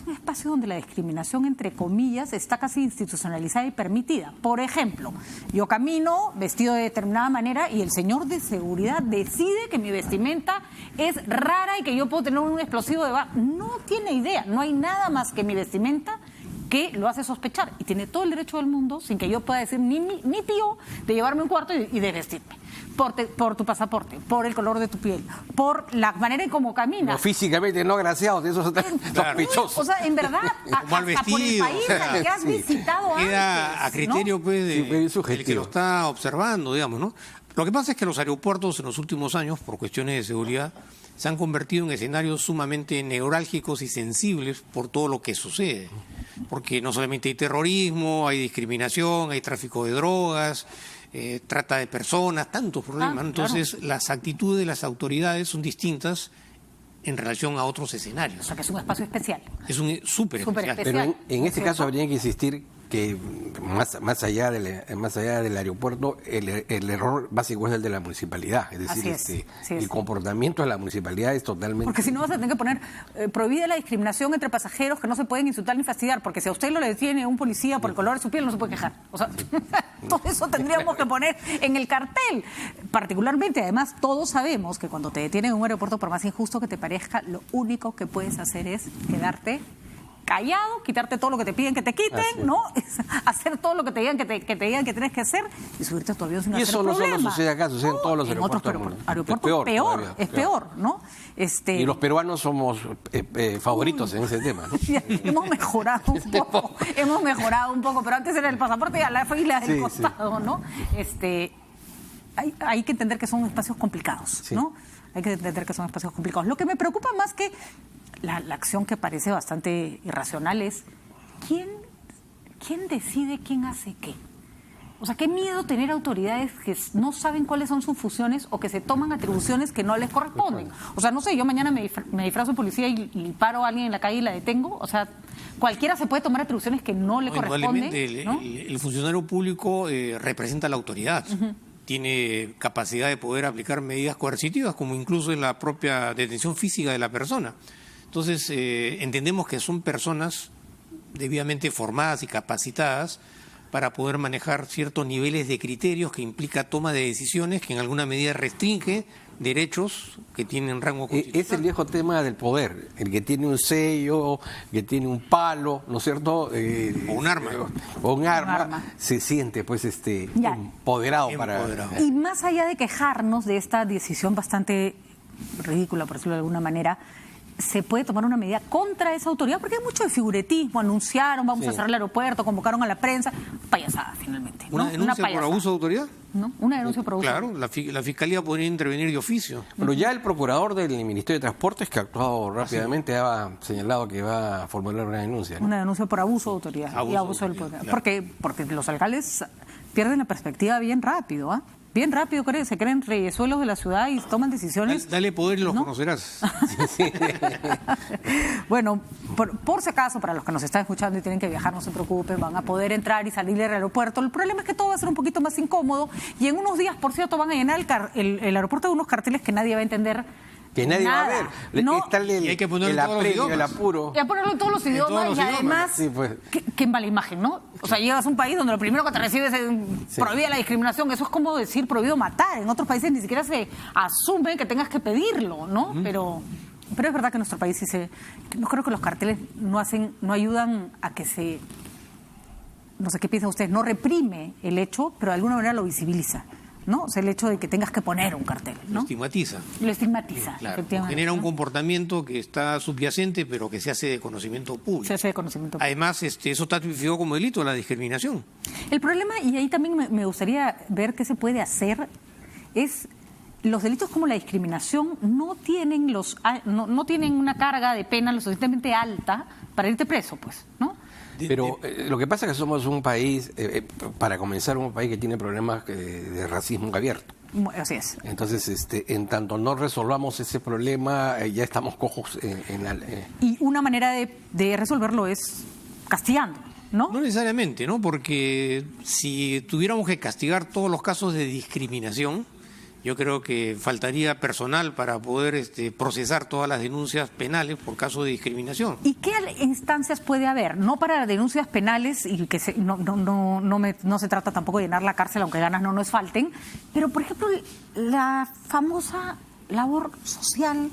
un espacio donde la discriminación, entre comillas, está casi institucionalizada y permitida. Por ejemplo, yo camino vestido de determinada manera y el señor de seguridad decide que mi vestimenta es rara y que yo puedo tener un explosivo de bala. No tiene idea, no hay nada más que mi vestimenta que lo hace sospechar y tiene todo el derecho del mundo, sin que yo pueda decir ni pío, de llevarme a un cuarto y de vestirme. Por tu pasaporte, por el color de tu piel, por la manera en cómo caminas. No, físicamente no agraciados, esos son sospechosos. O sea, en verdad, Mal hasta por el vestido, país o sea, al que has visitado Queda antes, a criterio, ¿no? pues, Sí, del subjetivo. que lo está observando, digamos, ¿no? Lo que pasa es que los aeropuertos en los últimos años, por cuestiones de seguridad, se han convertido en escenarios sumamente neurálgicos y sensibles por todo lo que sucede. Porque no solamente hay terrorismo, hay discriminación, hay tráfico de drogas, trata de personas, tantos problemas, ¿no? Entonces, las actitudes de las autoridades son distintas en relación a otros O escenarios. sea, que es un espacio especial. Es un súper especial. Pero en este ¿cierto? caso habría que insistir que más allá del aeropuerto, el error básico es el de la municipalidad. Es decir, Así es. el comportamiento de la municipalidad es totalmente... Porque si no vas a tener que poner prohibida la discriminación entre pasajeros que no se pueden insultar ni fastidiar, porque si a usted lo le detiene un policía por el color de su piel, no se puede quejar. O sea, todo eso tendríamos que poner en el cartel. Particularmente, además, todos sabemos que cuando te detienen en un aeropuerto, por más injusto que te parezca, lo único que puedes hacer es quedarte callado, quitarte todo lo que te piden que te quiten, ¿no? Hacer todo lo que te digan que te digan que tienes que hacer y subirte a tu avión sin hacer eso no problema. solo sucede acá, sucede en todos los En aeropuertos otros del mundo. aeropuertos Todavía, es peor, ¿no? Y los peruanos somos favoritos en ese tema, ¿no? Hemos mejorado un poco, pero antes era el pasaporte y a la fila del costado, ¿no? Hay que entender que son espacios complicados, ¿no? Hay que entender que son espacios complicados. Lo que me preocupa más que la acción, que parece bastante irracional, es ¿quién decide quién hace qué? O sea, qué miedo tener autoridades que no saben cuáles son sus funciones o que se toman atribuciones que no les corresponden. O sea, no sé, yo mañana me disfrazo de policía y paro a alguien en la calle y la detengo. O sea, cualquiera se puede tomar atribuciones que no le corresponden. Indudablemente, el funcionario público representa a la autoridad. Tiene capacidad de poder aplicar medidas coercitivas, como incluso en la propia detención física de la persona. Entonces, entendemos que son personas debidamente formadas y capacitadas para poder manejar ciertos niveles de criterios que implica toma de decisiones que en alguna medida restringe derechos que tienen rango constitucional. Es el viejo tema del poder, el que tiene un sello, que tiene un palo, ¿no es cierto? O un arma. O un arma, se siente pues empoderado para... Y más allá de quejarnos de esta decisión bastante ridícula, por decirlo de alguna manera, se puede tomar una medida contra esa autoridad, porque hay mucho de figuretismo. Anunciaron, vamos a cerrar el aeropuerto, convocaron a la prensa. Payasada, finalmente, ¿no? ¿Una denuncia por abuso de autoridad? ¿No? Una denuncia por abuso. Claro, la Fiscalía podría intervenir de oficio. Pero ya el procurador del Ministerio de Transportes, que ha actuado rápidamente, ha señalado que va a formular una denuncia, ¿no? Una denuncia por abuso de autoridad y abuso del poder. Claro. Porque los alcaldes pierden la perspectiva bien rápido, ¿ah? Bien rápido, se creen reyesuelos de la ciudad y toman decisiones. Dale poder y los ¿no? conocerás. Bueno, por si acaso, para los que nos están escuchando y tienen que viajar, no se preocupen, van a poder entrar y salir del aeropuerto. El problema es que todo va a ser un poquito más incómodo y en unos días, por cierto, van a llenar el aeropuerto de unos carteles que nadie va a entender. Que nadie nada. va a ver. No. Está Y hay que ponerlo en todos los apremio, idiomas. el apuro. Y a ponerlo en todos los idiomas y además, Sí, pues. qué mala imagen, ¿no? O sea, llegas a un país donde lo primero que te recibes es prohibida la discriminación. Eso es como decir prohibido matar. En otros países ni siquiera se asume que tengas que pedirlo, ¿no? Pero es verdad que en nuestro país no creo que los carteles no ayudan a que se... No sé qué piensan ustedes, no reprime el hecho, pero de alguna manera lo visibiliza, ¿no? O sea, el hecho de que tengas que poner un cartel, ¿no? Lo estigmatiza. Lo estigmatiza, Claro, efectivamente. genera un comportamiento que está subyacente, pero que se hace de conocimiento público. Se hace de conocimiento público. Además, eso está tipificado como delito, la discriminación. El problema, y ahí también me gustaría ver qué se puede hacer, es los delitos como la discriminación no tienen no tienen una carga de pena lo suficientemente alta para irte preso, pues, ¿no? Pero lo que pasa es que somos un país, para comenzar, un país que tiene problemas de racismo abierto. Así es. Entonces, en tanto no resolvamos ese problema, ya estamos cojos en la... Y una manera de resolverlo es castigando, ¿no? No necesariamente, ¿no? Porque si tuviéramos que castigar todos los casos de discriminación, yo creo que faltaría personal para poder procesar todas las denuncias penales por caso de discriminación. ¿Y qué instancias puede haber? No para denuncias penales, y que no se trata tampoco de llenar la cárcel, aunque ganas no nos falten, pero por ejemplo la famosa labor social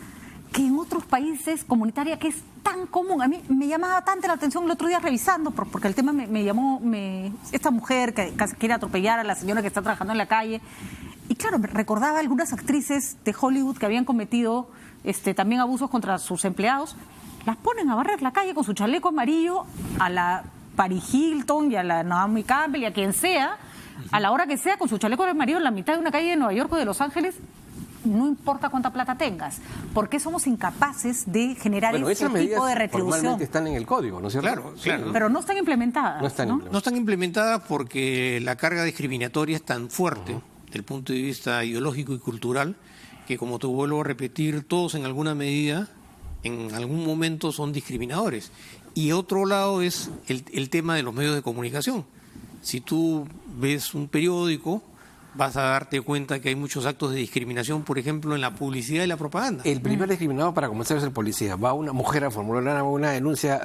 que en otros países, comunitaria, que es tan común. A mí me llamaba tanto la atención el otro día revisando, porque el tema me llamó, esta mujer que quiere atropellar a la señora que está trabajando en la calle. Y claro, me recordaba algunas actrices de Hollywood que habían cometido también abusos contra sus empleados. Las ponen a barrer la calle con su chaleco amarillo a la Paris Hilton y a la Naomi Campbell y a quien sea, a la hora que sea, con su chaleco amarillo en la mitad de una calle de Nueva York o de Los Ángeles. No importa cuánta plata tengas. ¿Por qué somos incapaces de generar ese tipo de retribución? Formalmente están en el código, ¿no es cierto? Claro, claro. Pero no están implementadas. No están implementadas porque la carga discriminatoria es tan fuerte desde el punto de vista ideológico y cultural que, como te vuelvo a repetir, todos en alguna medida, en algún momento son discriminadores. Y otro lado es el tema de los medios de comunicación. Si tú ves un periódico, vas a darte cuenta que hay muchos actos de discriminación, por ejemplo, en la publicidad y la propaganda. El primer discriminado, para comenzar, es el policía. Va una mujer a formular una denuncia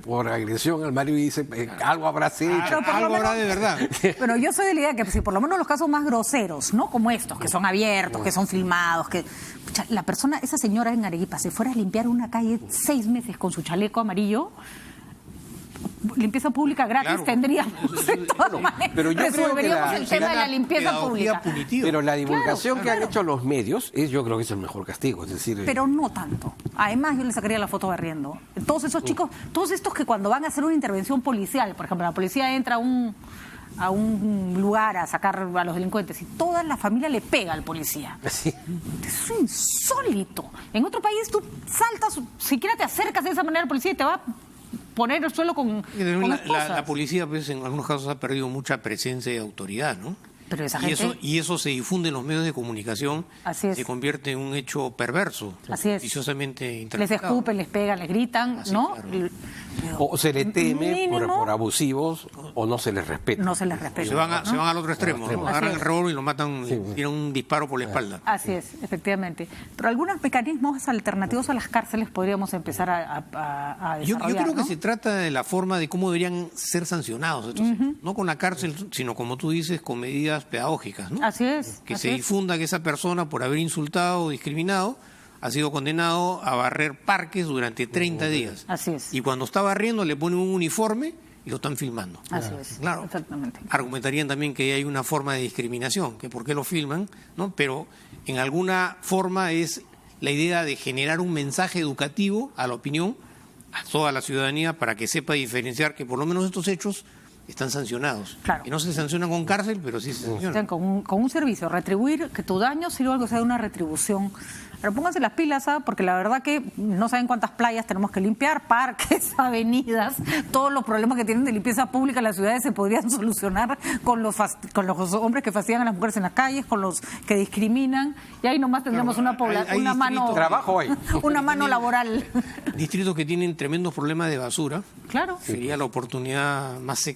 por agresión al marido y dice, algo habrás hecho. Algo habrá de verdad. Pero yo soy de la idea que si por lo menos los casos más groseros, ¿no? Como estos, que son abiertos, que son filmados, que la persona, esa señora en Arequipa, se fuera a limpiar una calle 6 meses con su chaleco amarillo, limpieza pública gratis, claro, tendríamos de todas maneras, pero yo resolveríamos el tema de la limpieza pública. Punitiva. Pero la divulgación que han hecho los medios, yo creo que es el mejor castigo, es decir... Pero no tanto. Además, yo le sacaría la foto barriendo. Todos esos chicos, todos estos que cuando van a hacer una intervención policial, por ejemplo, la policía entra a un lugar a sacar a los delincuentes y toda la familia le pega al policía. Sí. Eso es insólito. En otro país tú saltas, siquiera te acercas de esa manera al policía y te va a poner el suelo con la policía, pues, en algunos casos ha perdido mucha presencia y autoridad, ¿no? Pero esa gente... y eso se difunde en los medios de comunicación. Así es. Se convierte en un hecho perverso. Así es. Viciosamente Les interpretado. escupen, les pegan, les gritan, Así, ¿no? Claro. O se le teme Mínimo, por abusivos o no se les respeta. no se les respeta. Se van al otro extremo, ¿no? Agarran el revólver y lo matan, Sí. tiran un disparo por la espalda. Así es, efectivamente. Pero algunos mecanismos alternativos a las cárceles podríamos empezar a Yo desarrollar, creo que ¿no? se trata de la forma de cómo deberían ser sancionados estos, no con la cárcel, sino, como tú dices, con medidas pedagógicas, ¿no? Así es. Que así se es. difunda que esa persona, por haber insultado o discriminado, ha sido condenado a barrer parques durante 30 días. Así es. Y cuando está barriendo le ponen un uniforme y lo están filmando. Así es. Claro. Exactamente. Argumentarían también que hay una forma de discriminación, que por qué lo filman, ¿no? Pero en alguna forma es la idea de generar un mensaje educativo a la opinión, a toda la ciudadanía, para que sepa diferenciar que por lo menos estos hechos están sancionados. Claro. Que no se sancionan con cárcel, pero sí se sancionan. Con un servicio, retribuir que tu daño sirva algo sea de una retribución. Pero pónganse las pilas, ¿ah? Porque la verdad que no saben cuántas playas tenemos que limpiar, parques, avenidas, todos los problemas que tienen de limpieza pública en las ciudades se podrían solucionar con los hombres que fastidian a las mujeres en las calles, con los que discriminan, y ahí nomás tendríamos Claro, hay una mano... distritos- Trabajo hay. Una mano laboral. Distritos que tienen tremendos problemas de basura. Claro. Sería la oportunidad más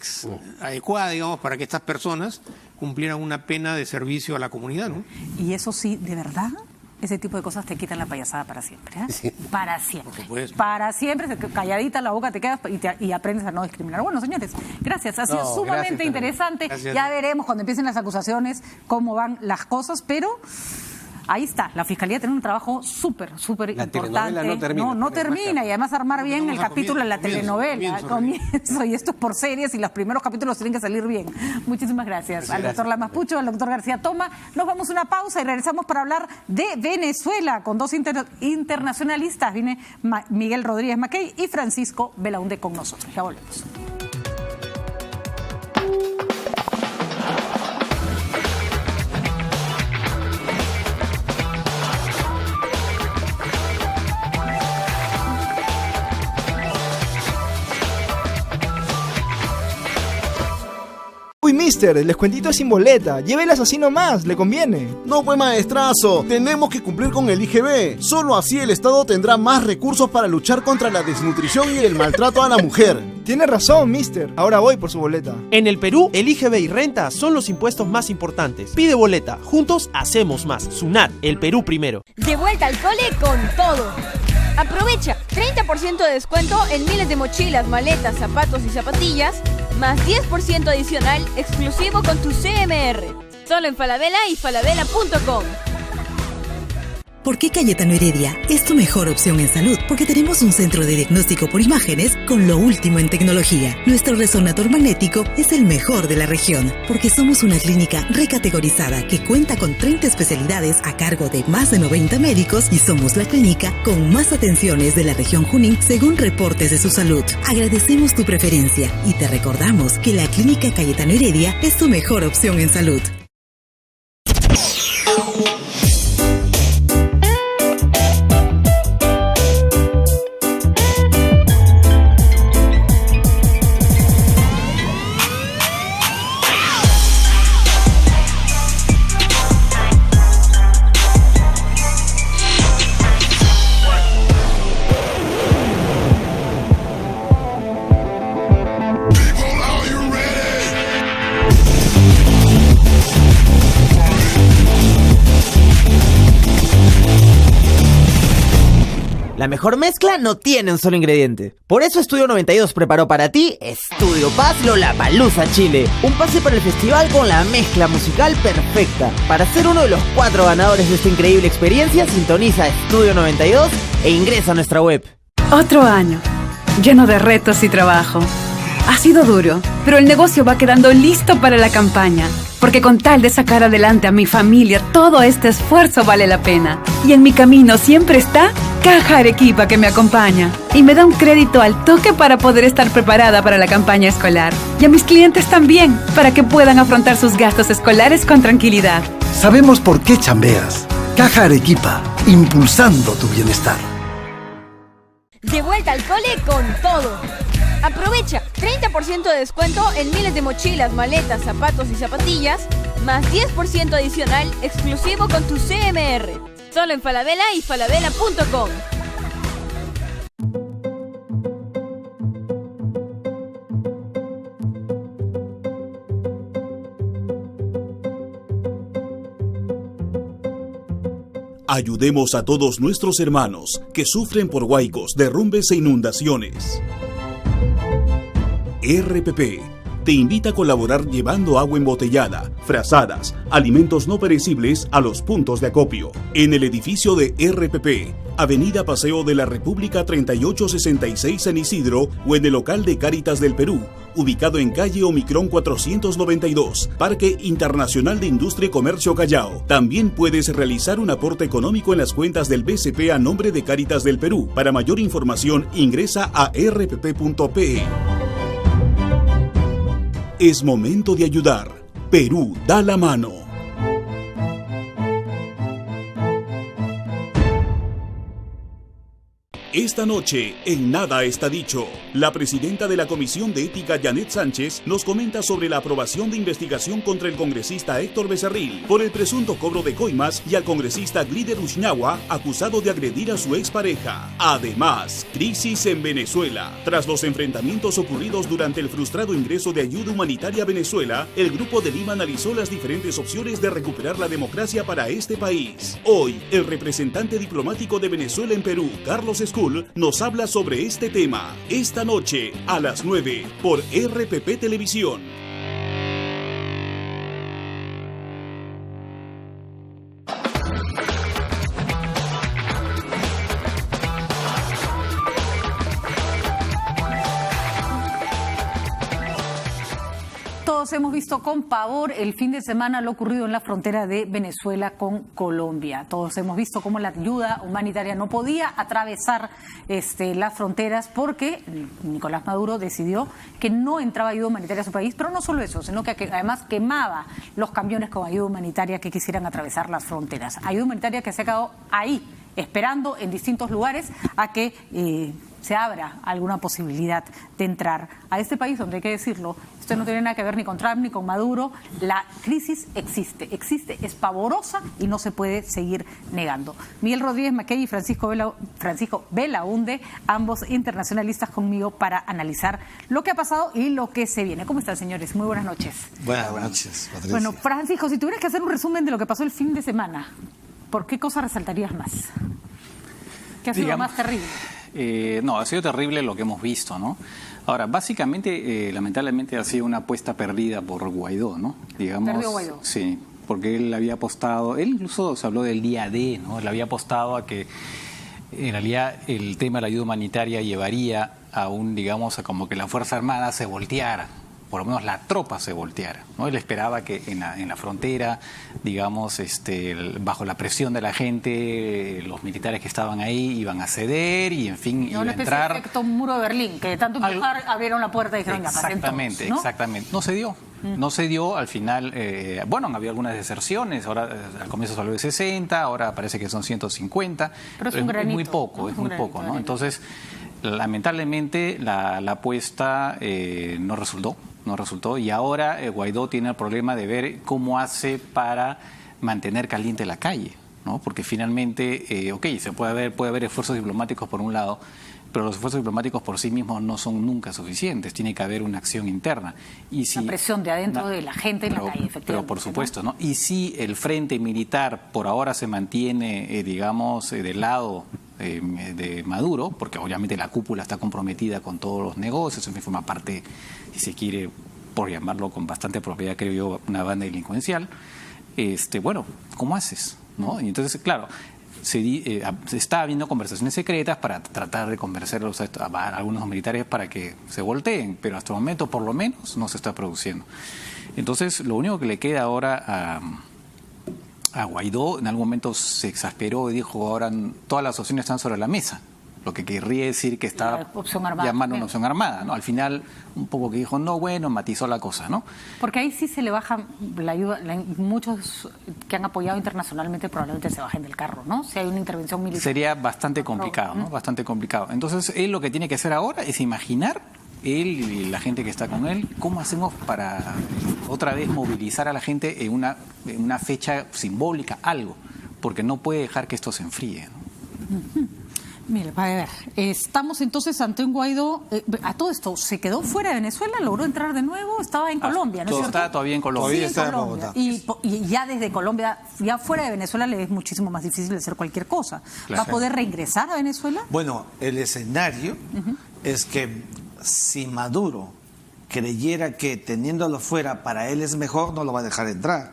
adecuada, digamos, para que estas personas cumplieran una pena de servicio a la comunidad, ¿no? Y eso sí, de verdad, ese tipo de cosas te quitan la payasada para siempre. ¿Eh? Sí. Para siempre. Por supuesto. Para siempre, calladita la boca te quedas y aprendes a no discriminar. Bueno, señores, gracias. Ha sido sumamente gracias, interesante. Gracias. Ya veremos cuando empiecen las acusaciones cómo van las cosas, pero... Ahí está, la Fiscalía tiene un trabajo súper La importante. telenovela no termina. No termina, y además armar bien el Estamos a capítulo de la comienzo, telenovela. comienzo. Y esto es por series y los primeros capítulos tienen que salir bien. Muchísimas gracias al doctor Lamas Pucho, al doctor García Toma. Nos vamos a una pausa y regresamos para hablar de Venezuela con dos internacionalistas. Viene Miguel Rodríguez Mackey y Francisco Belaunde con nosotros. Ya volvemos. mister, el descuentito es sin boleta. Llévelas así nomás, le conviene. No, pues maestrazo, tenemos que cumplir con el IGB. Solo así el Estado tendrá más recursos para luchar contra la desnutrición y el maltrato a la mujer. Tiene razón, mister. Ahora voy por su boleta. En el Perú, el IGB y renta son los impuestos más importantes. Pide boleta. Juntos hacemos más. SUNAT, el Perú primero. De vuelta al cole con todo. Aprovecha 30% de descuento en miles de mochilas, maletas, zapatos y zapatillas, más 10% adicional exclusivo con tu CMR. Solo en Falabella y falabella.com. ¿Por qué Cayetano Heredia es tu mejor opción en salud? Porque tenemos un centro de diagnóstico por imágenes con lo último en tecnología. Nuestro resonator magnético es el mejor de la región. Porque somos una clínica recategorizada que cuenta con 30 especialidades a cargo de más de 90 médicos y somos la clínica con más atenciones de la región Junín según reportes de su salud. Agradecemos tu preferencia y te recordamos que la clínica Cayetano Heredia es tu mejor opción en salud. La mejor mezcla no tiene un solo ingrediente. Por eso Estudio 92 preparó para ti Estudio Paz Lollapalooza Chile. Un pase para el festival con la mezcla musical perfecta. Para ser uno de los 4 ganadores de esta increíble experiencia, sintoniza Estudio 92 e ingresa a nuestra web. Otro año, lleno de retos y trabajo. Ha sido duro, pero el negocio va quedando listo para la campaña. Porque con tal de sacar adelante a mi familia, todo este esfuerzo vale la pena. Y en mi camino siempre está Caja Arequipa, que me acompaña y me da un crédito al toque para poder estar preparada para la campaña escolar. Y a mis clientes también, para que puedan afrontar sus gastos escolares con tranquilidad. Sabemos por qué chambeas. Caja Arequipa, impulsando tu bienestar. De vuelta al cole con todo. Aprovecha 30% de descuento en miles de mochilas, maletas, zapatos y zapatillas, más 10% adicional exclusivo con tu CMR. Solo en Falabella y falabella.com. Ayudemos a todos nuestros hermanos que sufren por huaicos, derrumbes e inundaciones. RPP te invita a colaborar llevando agua embotellada, frazadas, alimentos no perecibles a los puntos de acopio. En el edificio de RPP, Avenida Paseo de la República 3866 San Isidro o en el local de Cáritas del Perú, ubicado en calle Omicron 492, Parque Internacional de Industria y Comercio Callao. También puedes realizar un aporte económico en las cuentas del BCP a nombre de Cáritas del Perú. Para mayor información, ingresa a rpp.pe. Es momento de ayudar. Perú da la mano. Esta noche, en Nada está dicho, la presidenta de la Comisión de Ética, Janet Sánchez, nos comenta sobre la aprobación de investigación contra el congresista Héctor Becerril por el presunto cobro de coimas y al congresista Glider Ushñahua, acusado de agredir a su expareja. Además, crisis en Venezuela. Tras los enfrentamientos ocurridos durante el frustrado ingreso de ayuda humanitaria a Venezuela, el Grupo de Lima analizó las diferentes opciones de recuperar la democracia para este país. Hoy, el representante diplomático de Venezuela en Perú, Carlos Escull, nos habla sobre este tema. Esta noche, a las 9, por RPP Televisión. Todos hemos visto con pavor el fin de semana lo ocurrido en la frontera de Venezuela con Colombia. Todos hemos visto cómo la ayuda humanitaria no podía atravesar las fronteras porque Nicolás Maduro decidió que no entraba ayuda humanitaria a su país, pero no solo eso, sino que además quemaba los camiones con ayuda humanitaria que quisieran atravesar las fronteras. Ayuda humanitaria que se ha quedado ahí, esperando en distintos lugares a que se abra alguna posibilidad de entrar a este país donde, hay que decirlo, esto no tiene nada que ver ni con Trump ni con Maduro. La crisis existe, es pavorosa y no se puede seguir negando. Miguel Rodríguez Mackey y Francisco Belaunde, ambos internacionalistas conmigo para analizar lo que ha pasado y lo que se viene. ¿Cómo están, señores? Muy buenas noches. Buenas noches, Patricia. Bueno, Francisco, si tuvieras que hacer un resumen de lo que pasó el fin de semana, ¿por qué cosa resaltarías más? ¿Qué ha sido lo más terrible? No, ha sido terrible lo que hemos visto, ¿no? Ahora, básicamente, lamentablemente ha sido una apuesta perdida por Guaidó, ¿no? Digamos, ¿Perdió Guaidó? Sí, porque él había apostado, él incluso se habló del día D, ¿no? Él había apostado a que en realidad el tema de la ayuda humanitaria llevaría a digamos, a como que la Fuerza Armada se volteara, por lo menos la tropa se volteara, ¿no? Él esperaba que en la frontera, digamos, bajo la presión de la gente, los militares que estaban ahí iban a ceder y, en fin, iba a entrar. De efecto muro de Berlín, que de tanto empujar abrieron la puerta y dijeron ya pasen todos, ¿no? Exactamente. No se dio. No se dio al final. Bueno, había algunas deserciones. Ahora al comienzo se habló de 60, ahora parece que son 150. Pero es muy poco, ¿no? Entonces, lamentablemente la apuesta no resultó y ahora Guaidó tiene el problema de ver cómo hace para mantener caliente la calle, ¿no? Porque finalmente, puede haber esfuerzos diplomáticos por un lado, pero los esfuerzos diplomáticos por sí mismos no son nunca suficientes, tiene que haber una acción interna. Y la presión de adentro de la gente en la calle, efectivamente. Pero por supuesto, ¿no? Y si el frente militar por ahora se mantiene, digamos, del lado de Maduro, porque obviamente la cúpula está comprometida con todos los negocios, en fin, forma parte, si se quiere, por llamarlo con bastante propiedad, creo yo, una banda delincuencial. Bueno, ¿cómo haces? ¿No? Y entonces, claro, se está habiendo conversaciones secretas para tratar de convencerlos a algunos militares para que se volteen, pero hasta el momento, por lo menos, no se está produciendo. Entonces, lo único que le queda ahora a Guaidó, en algún momento se exasperó y dijo, ahora todas las opciones están sobre la mesa, lo que querría decir que está llamando una opción armada, ¿no? Al final, un poco que dijo, no, bueno, matizó la cosa, ¿no? Porque ahí sí se le baja la ayuda, muchos que han apoyado internacionalmente probablemente se bajen del carro, ¿no? Si hay una intervención militar. Sería bastante complicado, ¿no? Bastante complicado. Entonces, él lo que tiene que hacer ahora es imaginar, él y la gente que está con él, cómo hacemos para otra vez movilizar a la gente en una fecha simbólica, algo, porque no puede dejar que esto se enfríe, ¿no? Mire, a ver, estamos entonces ante un Guaidó, a todo esto, ¿se quedó fuera de Venezuela? ¿Logró entrar de nuevo? Estaba en Colombia, ¿no es cierto? Está todavía en Colombia. Sí, en Colombia. Y ya desde Colombia, ya fuera de Venezuela le es muchísimo más difícil hacer cualquier cosa. Claro. ¿Va a poder reingresar a Venezuela? Bueno, el escenario es que si Maduro creyera que teniéndolo fuera para él es mejor, no lo va a dejar entrar.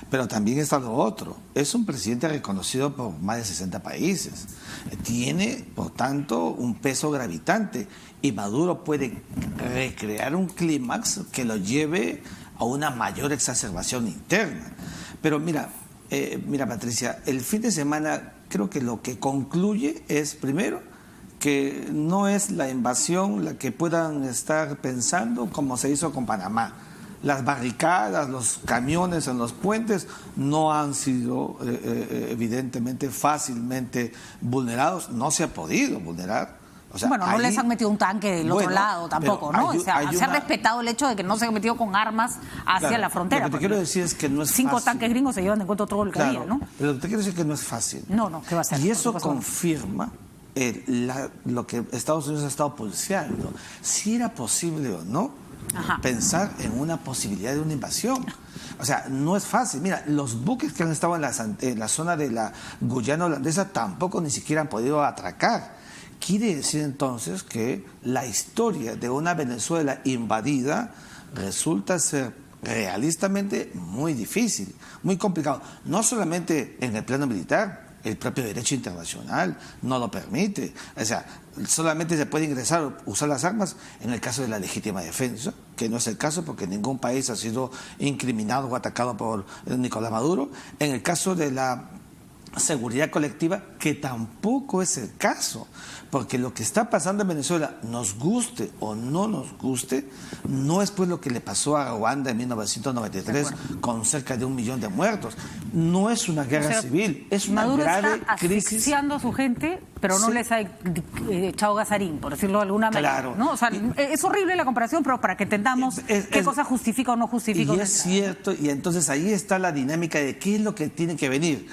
Pero también está lo otro. Es un presidente reconocido por más de 60 países. Tiene, por tanto, un peso gravitante. Y Maduro puede recrear un clímax que lo lleve a una mayor exacerbación interna. Pero mira, Patricia, el fin de semana creo que lo que concluye es, primero, que no es la invasión la que puedan estar pensando como se hizo con Panamá. Las barricadas, los camiones en los puentes no han sido evidentemente fácilmente vulnerados, no se ha podido vulnerar. O sea, bueno, no les han metido un tanque del otro lado tampoco, ¿no? Se ha respetado el hecho de que no se han metido con armas hacia la frontera. Lo que te quiero decir es que no es 5 fácil. Tanques gringos se llevan de encuentro todo el día, ¿no? Pero lo que te quiero decir es que no es fácil. No, ¿qué va a ser? Y eso confirma lo que Estados Unidos ha estado pulseando, si era posible o no pensar en una posibilidad de una invasión. O sea, no es fácil. Mira, los buques que han estado en la zona de la Guyana holandesa tampoco ni siquiera han podido atracar. Quiere decir entonces que la historia de una Venezuela invadida resulta ser realistamente muy difícil, muy complicado, no solamente en el plano militar. El propio derecho internacional no lo permite. O sea, solamente se puede ingresar o usar las armas en el caso de la legítima defensa, que no es el caso porque ningún país ha sido incriminado o atacado por Nicolás Maduro. En el caso de la seguridad colectiva, que tampoco es el caso, porque lo que está pasando en Venezuela, nos guste o no nos guste, no es pues lo que le pasó a Ruanda en 1993 con cerca de 1 millón de muertos. No es una guerra civil, es una Maduro grave está crisis. asfixiando a su gente, pero no les ha echado gasarín, por decirlo de alguna manera. Claro. ¿No? O sea, es horrible la comparación, pero para que entendamos qué cosa justifica o no justifica. Y es cierto, y entonces ahí está la dinámica de qué es lo que tiene que venir.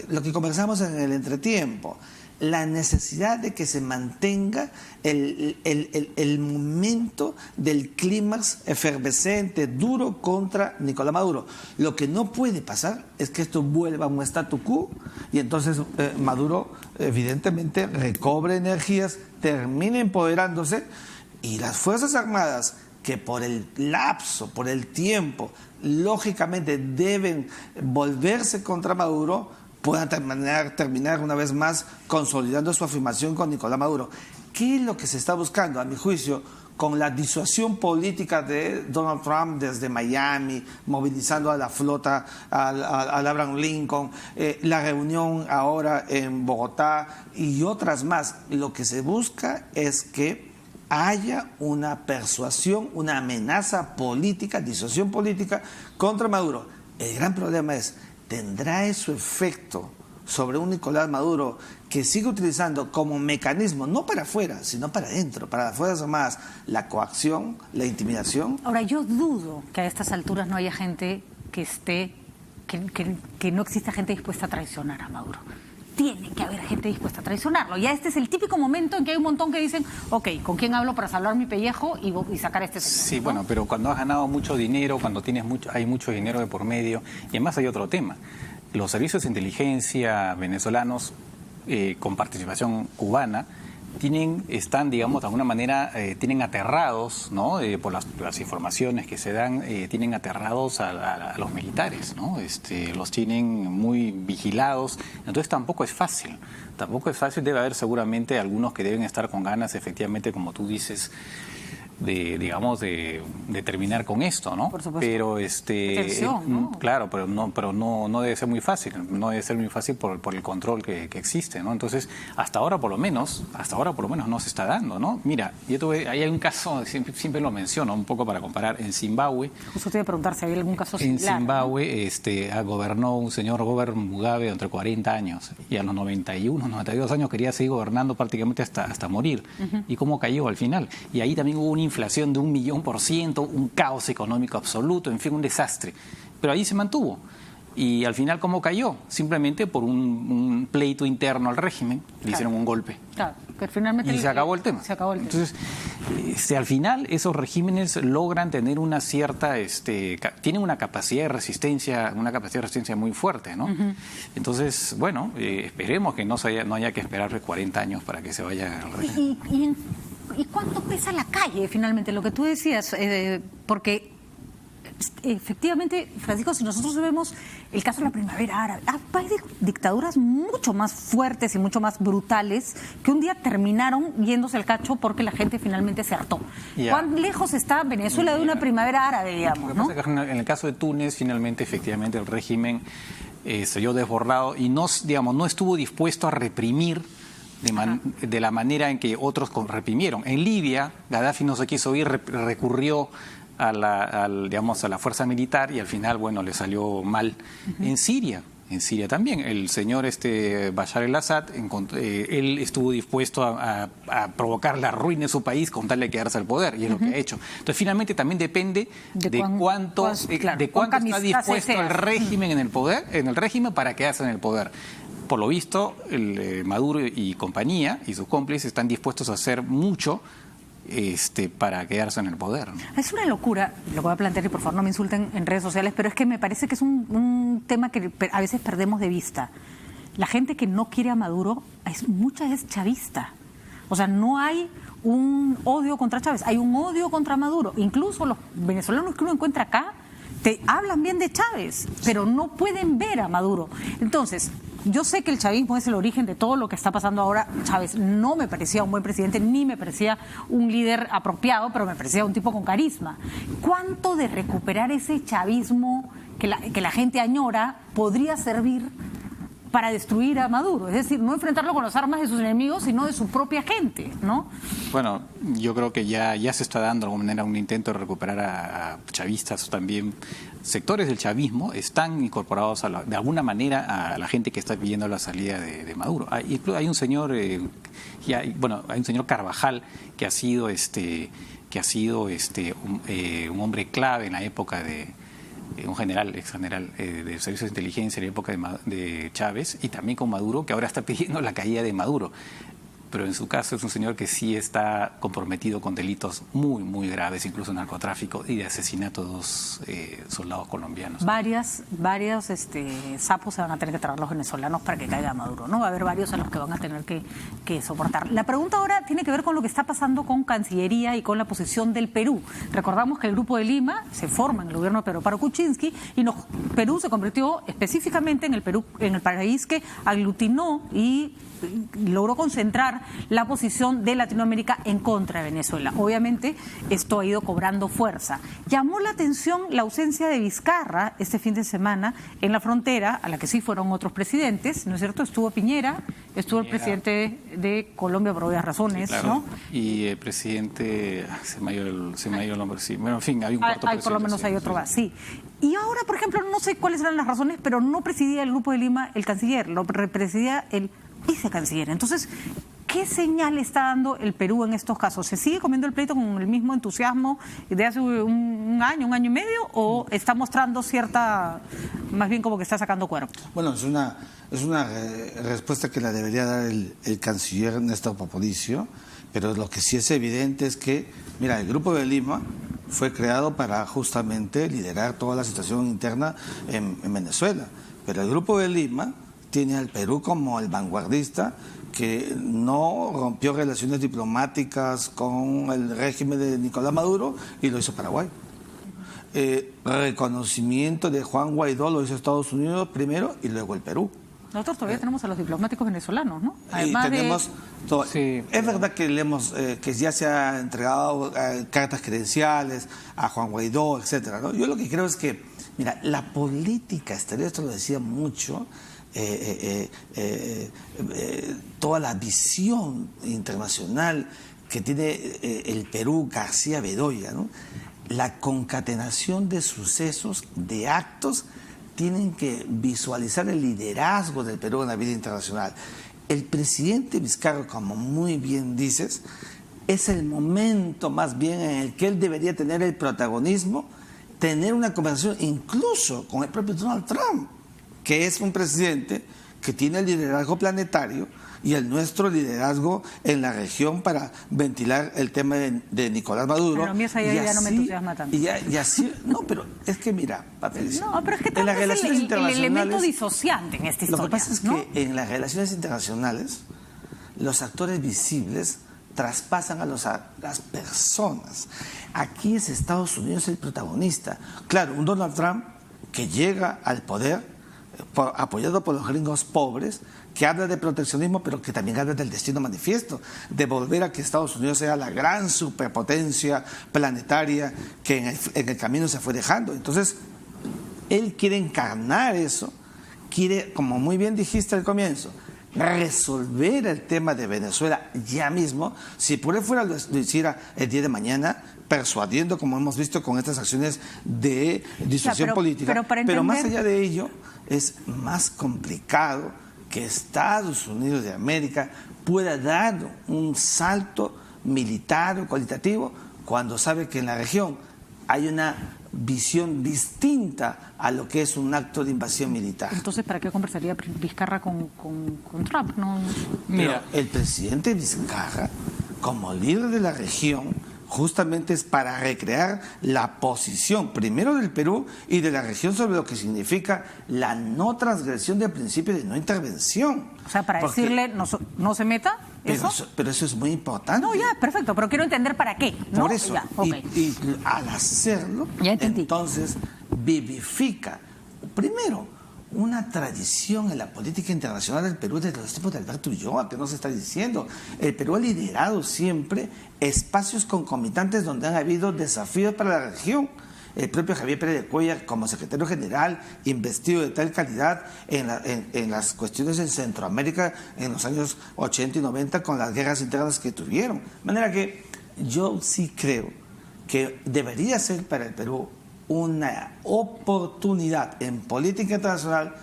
Lo que conversamos en el entretiempo, la necesidad de que se mantenga el momento del clímax efervescente, duro contra Nicolás Maduro. Lo que no puede pasar es que esto vuelva a un statu quo y entonces Maduro evidentemente recobre energías, termine empoderándose y las Fuerzas Armadas, que por el lapso, por el tiempo, lógicamente deben volverse contra Maduro, puedan terminar una vez más consolidando su afirmación con Nicolás Maduro. ¿Qué es lo que se está buscando, a mi juicio, con la disuasión política de Donald Trump desde Miami, movilizando a la flota, al Abraham Lincoln, la reunión ahora en Bogotá y otras más? Lo que se busca es que haya una persuasión, una amenaza política, disuasión política contra Maduro. El gran problema es, ¿tendrá eso efecto sobre un Nicolás Maduro que sigue utilizando como mecanismo, no para afuera, sino para adentro, para las Fuerzas Armadas, la coacción, la intimidación? Ahora, yo dudo que a estas alturas no haya gente que esté, que no exista gente dispuesta a traicionar a Maduro. Tiene que haber gente dispuesta a traicionarlo. Ya este es el típico momento en que hay un montón que dicen, ok, ¿con quién hablo para salvar mi pellejo y sacar a este señor? Sí, ¿no? Bueno, pero cuando has ganado mucho dinero, cuando hay mucho dinero de por medio, y además hay otro tema. Los servicios de inteligencia venezolanos con participación cubana están, digamos, de alguna manera, tienen aterrados, ¿no? Por las informaciones que se dan, tienen aterrados a los militares, ¿no? Los tienen muy vigilados, entonces tampoco es fácil, debe haber seguramente algunos que deben estar con ganas, efectivamente, como tú dices, de terminar con esto, ¿no? Por supuesto. Pero Tensión, ¿no? claro, pero no debe ser muy fácil, por el control que existe, ¿no? Entonces, hasta ahora por lo menos no se está dando, ¿no? Mira, hay un caso, siempre lo menciono un poco para comparar, en Zimbabue. Justo te iba a preguntar si había algún caso similar. En Zimbabue, gobernó un señor Robert Mugabe entre 40 años y a los 91, 92 años quería seguir gobernando prácticamente hasta morir. ¿Y cómo cayó al final? Y ahí también hubo una inflación de 1.000.000%, un caos económico absoluto, en fin, un desastre. Pero ahí se mantuvo. Y al final, ¿cómo cayó? Simplemente por un pleito interno al régimen. Le hicieron un golpe. Claro, que finalmente... Y se acabó el tema. Entonces, al final, esos regímenes logran tener una cierta... tienen una capacidad de resistencia muy fuerte, ¿no? Entonces, bueno, esperemos que no haya que esperar 40 años para que se vaya al régimen. ¿Y cuánto pesa la calle, finalmente? Lo que tú decías, porque efectivamente, Francisco, si nosotros vemos el caso de la primavera árabe, hay dictaduras mucho más fuertes y mucho más brutales que un día terminaron yéndose al cacho porque la gente finalmente se hartó. ¿Cuán lejos está Venezuela de una primavera árabe, digamos? Lo que pasa es que en el caso de Túnez, finalmente, efectivamente, el régimen se vio desbordado y no estuvo dispuesto a reprimir de la manera en que otros reprimieron. En Libia, Gaddafi no se quiso ir, recurrió a la fuerza militar y al final, bueno, le salió mal. En Siria también, el señor Bashar el-Assad, él estuvo dispuesto a provocar la ruina de su país con tal de quedarse al poder, y es lo que ha hecho. Entonces, finalmente, también depende de cuánto está dispuesto el régimen en el régimen para quedarse en el poder. Por lo visto, Maduro y compañía y sus cómplices están dispuestos a hacer mucho para quedarse en el poder, ¿no? Es una locura, lo voy a plantear y por favor no me insulten en redes sociales, pero es que me parece que es un tema que a veces perdemos de vista. La gente que no quiere a Maduro, mucha es chavista. O sea, no hay un odio contra Chávez, hay un odio contra Maduro. Incluso los venezolanos que uno encuentra acá te hablan bien de Chávez, pero no pueden ver a Maduro. Entonces, yo sé que el chavismo es el origen de todo lo que está pasando ahora. Chávez no me parecía un buen presidente, ni me parecía un líder apropiado, pero me parecía un tipo con carisma. ¿Cuánto de recuperar ese chavismo que la gente añora podría servir para destruir a Maduro, es decir, no enfrentarlo con las armas de sus enemigos, sino de su propia gente, ¿no? Bueno, yo creo que ya se está dando de alguna manera un intento de recuperar a chavistas, también sectores del chavismo están incorporados de alguna manera a la gente que está pidiendo la salida de Maduro. Hay un señor, hay un señor Carvajal que ha sido un hombre clave en la época de un ex general de servicios de inteligencia en la época de Chávez, y también con Maduro, que ahora está pidiendo la caída de Maduro. Pero en su caso es un señor que sí está comprometido con delitos muy, muy graves, incluso narcotráfico y de asesinato de 2 soldados colombianos. Varios sapos se van a tener que traer los venezolanos para que caiga Maduro, ¿no? Va a haber varios a los que van a tener que soportar. La pregunta ahora tiene que ver con lo que está pasando con Cancillería y con la posición del Perú. Recordamos que el Grupo de Lima se forma en el gobierno de Pedro Páramo Kuczynski y Perú se convirtió específicamente en el país que aglutinó y logró concentrar la posición de Latinoamérica en contra de Venezuela. Obviamente esto ha ido cobrando fuerza. Llamó la atención la ausencia de Vizcarra este fin de semana en la frontera, a la que sí fueron otros presidentes, ¿no es cierto? Estuvo Piñera, estuvo el presidente de Colombia por obvias razones, sí, claro, ¿no? Y el presidente, se me ha ido el nombre, sí. Bueno, en fin, hay un cuarto presidente. Por lo menos hay otro más, sí. Y ahora, por ejemplo, no sé cuáles eran las razones, pero no presidía el Grupo de Lima el canciller, lo presidía el vicecanciller. Entonces, ¿qué señal está dando el Perú en estos casos? ¿Se sigue comiendo el pleito con el mismo entusiasmo de hace un año y medio, o está mostrando más bien como que está sacando cuerpo? Bueno, es una respuesta que la debería dar el canciller Néstor Popolicio, pero lo que sí es evidente es que, mira, el Grupo de Lima fue creado para justamente liderar toda la situación interna en Venezuela, pero el Grupo de Lima tiene al Perú como el vanguardista que no rompió relaciones diplomáticas con el régimen de Nicolás Maduro y lo hizo Paraguay. Reconocimiento de Juan Guaidó lo hizo Estados Unidos primero y luego el Perú. Nosotros todavía tenemos a los diplomáticos venezolanos, ¿no? Además sí, es verdad que que ya se ha entregado cartas credenciales a Juan Guaidó, etcétera, ¿no? Yo lo que creo es que, mira, la política exterior, esto lo decía mucho, toda la visión internacional que tiene el Perú, García Bedoya, ¿no? La concatenación de sucesos, de actos, tienen que visualizar el liderazgo del Perú en la vida internacional. El presidente Vizcarra, como muy bien dices, es el momento más bien en el que él debería tener el protagonismo, tener una conversación incluso con el propio Donald Trump, que es un presidente que tiene el liderazgo planetario y el nuestro liderazgo en la región para ventilar el tema de Nicolás Maduro. Pero a mí esa idea no me entusiasma tanto. Y así, no, pero es que mira, Patricia, no, pero es que Trump es el elemento disociante en esta historia. Lo que pasa es que en las relaciones internacionales los actores visibles traspasan a las personas. Aquí es Estados Unidos el protagonista. Claro, un Donald Trump que llega al poder apoyado por los gringos pobres, que habla de proteccionismo, pero que también habla del destino manifiesto, de volver a que Estados Unidos sea la gran superpotencia planetaria que en el camino se fue dejando. Entonces, él quiere encarnar eso, quiere, como muy bien dijiste al comienzo, resolver el tema de Venezuela ya mismo. Si por él fuera, lo hiciera el día de mañana, persuadiendo, como hemos visto con estas acciones de disuasión política. Pero más allá de ello, es más complicado que Estados Unidos de América pueda dar un salto militar o cualitativo cuando sabe que en la región hay una visión distinta a lo que es un acto de invasión militar. Entonces, ¿para qué conversaría Vizcarra con Trump? No. Mira, el presidente Vizcarra, como líder de la región, justamente es para recrear la posición primero del Perú y de la región sobre lo que significa la no transgresión del principio de no intervención. O sea, para decirle no se meta. Pero eso es muy importante. No, ya, perfecto, pero quiero entender para qué, ¿no? Por eso, ya, okay. y al hacerlo, entonces vivifica, primero, una tradición en la política internacional del Perú desde los tiempos de Alberto Ulloa, que no se está diciendo. El Perú ha liderado siempre espacios concomitantes donde han habido desafíos para la región. el propio Javier Pérez de Cuellar como secretario general, investido de tal calidad en las cuestiones en Centroamérica en los años 80 y 90 con las guerras internas que tuvieron. De manera que yo sí creo que debería ser para el Perú una oportunidad en política internacional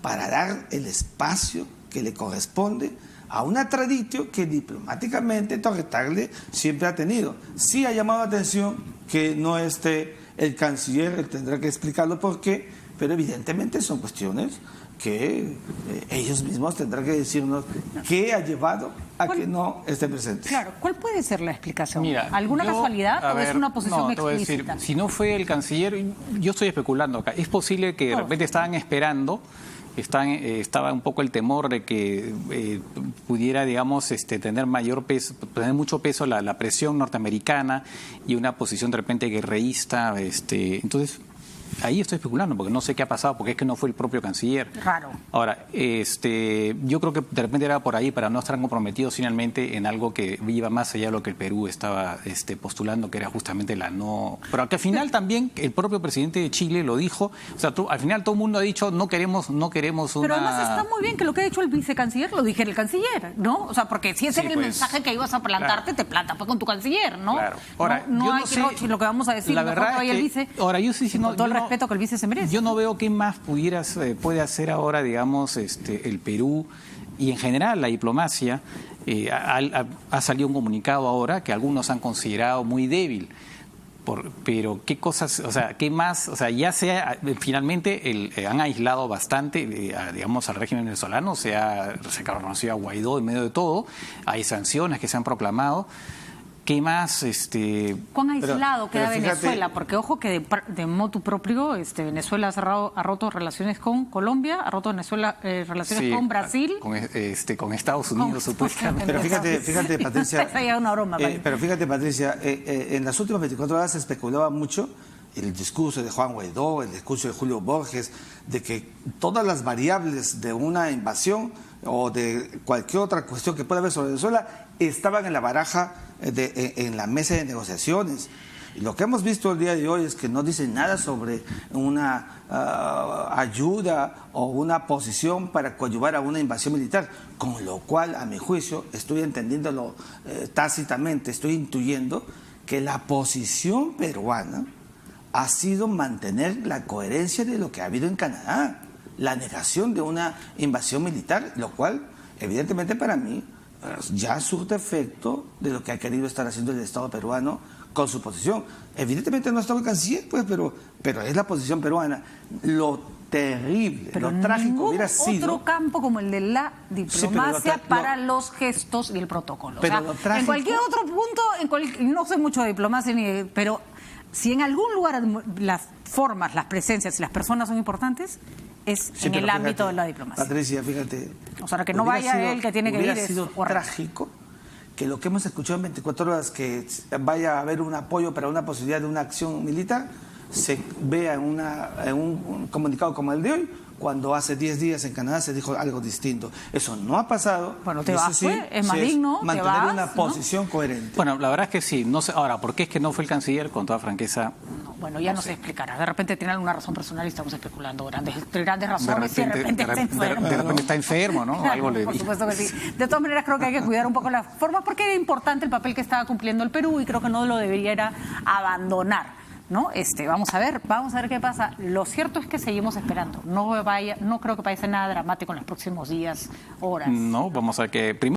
para dar el espacio que le corresponde a una tradición que diplomáticamente Torres Tagle siempre ha tenido. Sí ha llamado la atención que no esté el canciller, él tendrá que explicarlo por qué, pero evidentemente son cuestiones que ellos mismos tendrán que decirnos qué ha llevado a que no esté presente. Claro, ¿cuál puede ser la explicación? Mira, ¿Alguna casualidad o es una posición te voy a decir, explícita? si no fue el canciller, yo estoy especulando acá. Es posible que de repente estaban esperando, estaba un poco el temor de que pudiera, digamos, tener mayor peso, tener mucho peso la presión norteamericana y una posición de repente guerreísta, entonces ahí estoy especulando porque no sé qué ha pasado, porque es que no fue el propio canciller. Claro. Ahora, yo creo que de repente era por ahí para no estar comprometidos finalmente en algo que iba más allá de lo que el Perú estaba postulando, que era justamente la no... Pero que al final también el propio presidente de Chile lo dijo, o sea, al final todo el mundo ha dicho no queremos una... Pero además está muy bien que lo que ha dicho el vicecanciller lo dijera el canciller, ¿no? O sea, porque si ese era el mensaje que ibas a plantarte, te plantas pues con tu canciller, ¿no? Claro. Ahora, no hay sé, que lo que vamos a decir, la verdad es que, el vice, ahora yo sí, con todo el respeto que el vice se merece. Yo no veo qué más puede hacer ahora, digamos, el Perú y en general la diplomacia. Ha salido un comunicado ahora que algunos han considerado muy débil. Pero qué cosas, o sea, qué más, o sea, ya finalmente han aislado bastante, digamos, al régimen venezolano, se ha reconocido a Guaidó en medio de todo, hay sanciones que se han proclamado. ¿Qué más? ¿Cuán aislado queda fíjate, Venezuela? Porque ojo que de motu propio, Venezuela ha roto relaciones con Colombia, ha roto Venezuela relaciones con Brasil. Con Estados Unidos, supuestamente. Pero fíjate, Patricia. Esa ya es una broma. Pero fíjate, Patricia, en las últimas 24 horas se especulaba mucho el discurso de Juan Guaidó, el discurso de Julio Borges, de que todas las variables de una invasión o de cualquier otra cuestión que pueda haber sobre Venezuela estaban en la baraja, en la mesa de negociaciones. Y lo que hemos visto el día de hoy es que no dicen nada sobre una ayuda o una posición para coadyuvar a una invasión militar, con lo cual, a mi juicio, estoy entendiéndolo tácitamente, estoy intuyendo que la posición peruana ha sido mantener la coherencia de lo que ha habido en Canadá, la negación de una invasión militar, lo cual, evidentemente para mí, ya surte efecto de lo que ha querido estar haciendo el Estado peruano con su posición. Evidentemente no ha estado el canciller, pues, pero es la posición peruana. Lo terrible, pero lo trágico hubiera sido... otro campo como el de la diplomacia para los gestos y el protocolo. Pero o sea, en cualquier otro punto, no sé mucho de diplomacia, pero si en algún lugar las formas, las presencias y las personas son importantes, es en el ámbito de la diplomacia. Patricia, fíjate. O sea, que no vaya él, que tiene que ir. Hubiera sido trágico que lo que hemos escuchado en 24 horas, que vaya a haber un apoyo para una posibilidad de una acción militar, se vea en un comunicado como el de hoy, cuando hace 10 días en Canadá se dijo algo distinto. Eso no ha pasado. Bueno, te vas, sí, es más digno, mantener te vas, una posición coherente. Bueno, la verdad es que sí. No sé, ahora, ¿por qué es que no fue el canciller? Con toda franqueza. Bueno, ya no se explicará. De repente tiene alguna razón personal y estamos especulando grandes razones. De repente está enfermo. De repente está enfermo, ¿no? Algo le... Por supuesto que sí. De todas maneras, creo que hay que cuidar un poco las formas porque era importante el papel que estaba cumpliendo el Perú y creo que no lo debería abandonar. ¿No? Vamos a ver qué pasa. Lo cierto es que seguimos esperando. No creo que vaya a ser nada dramático en los próximos días, horas. No, vamos a ver que primero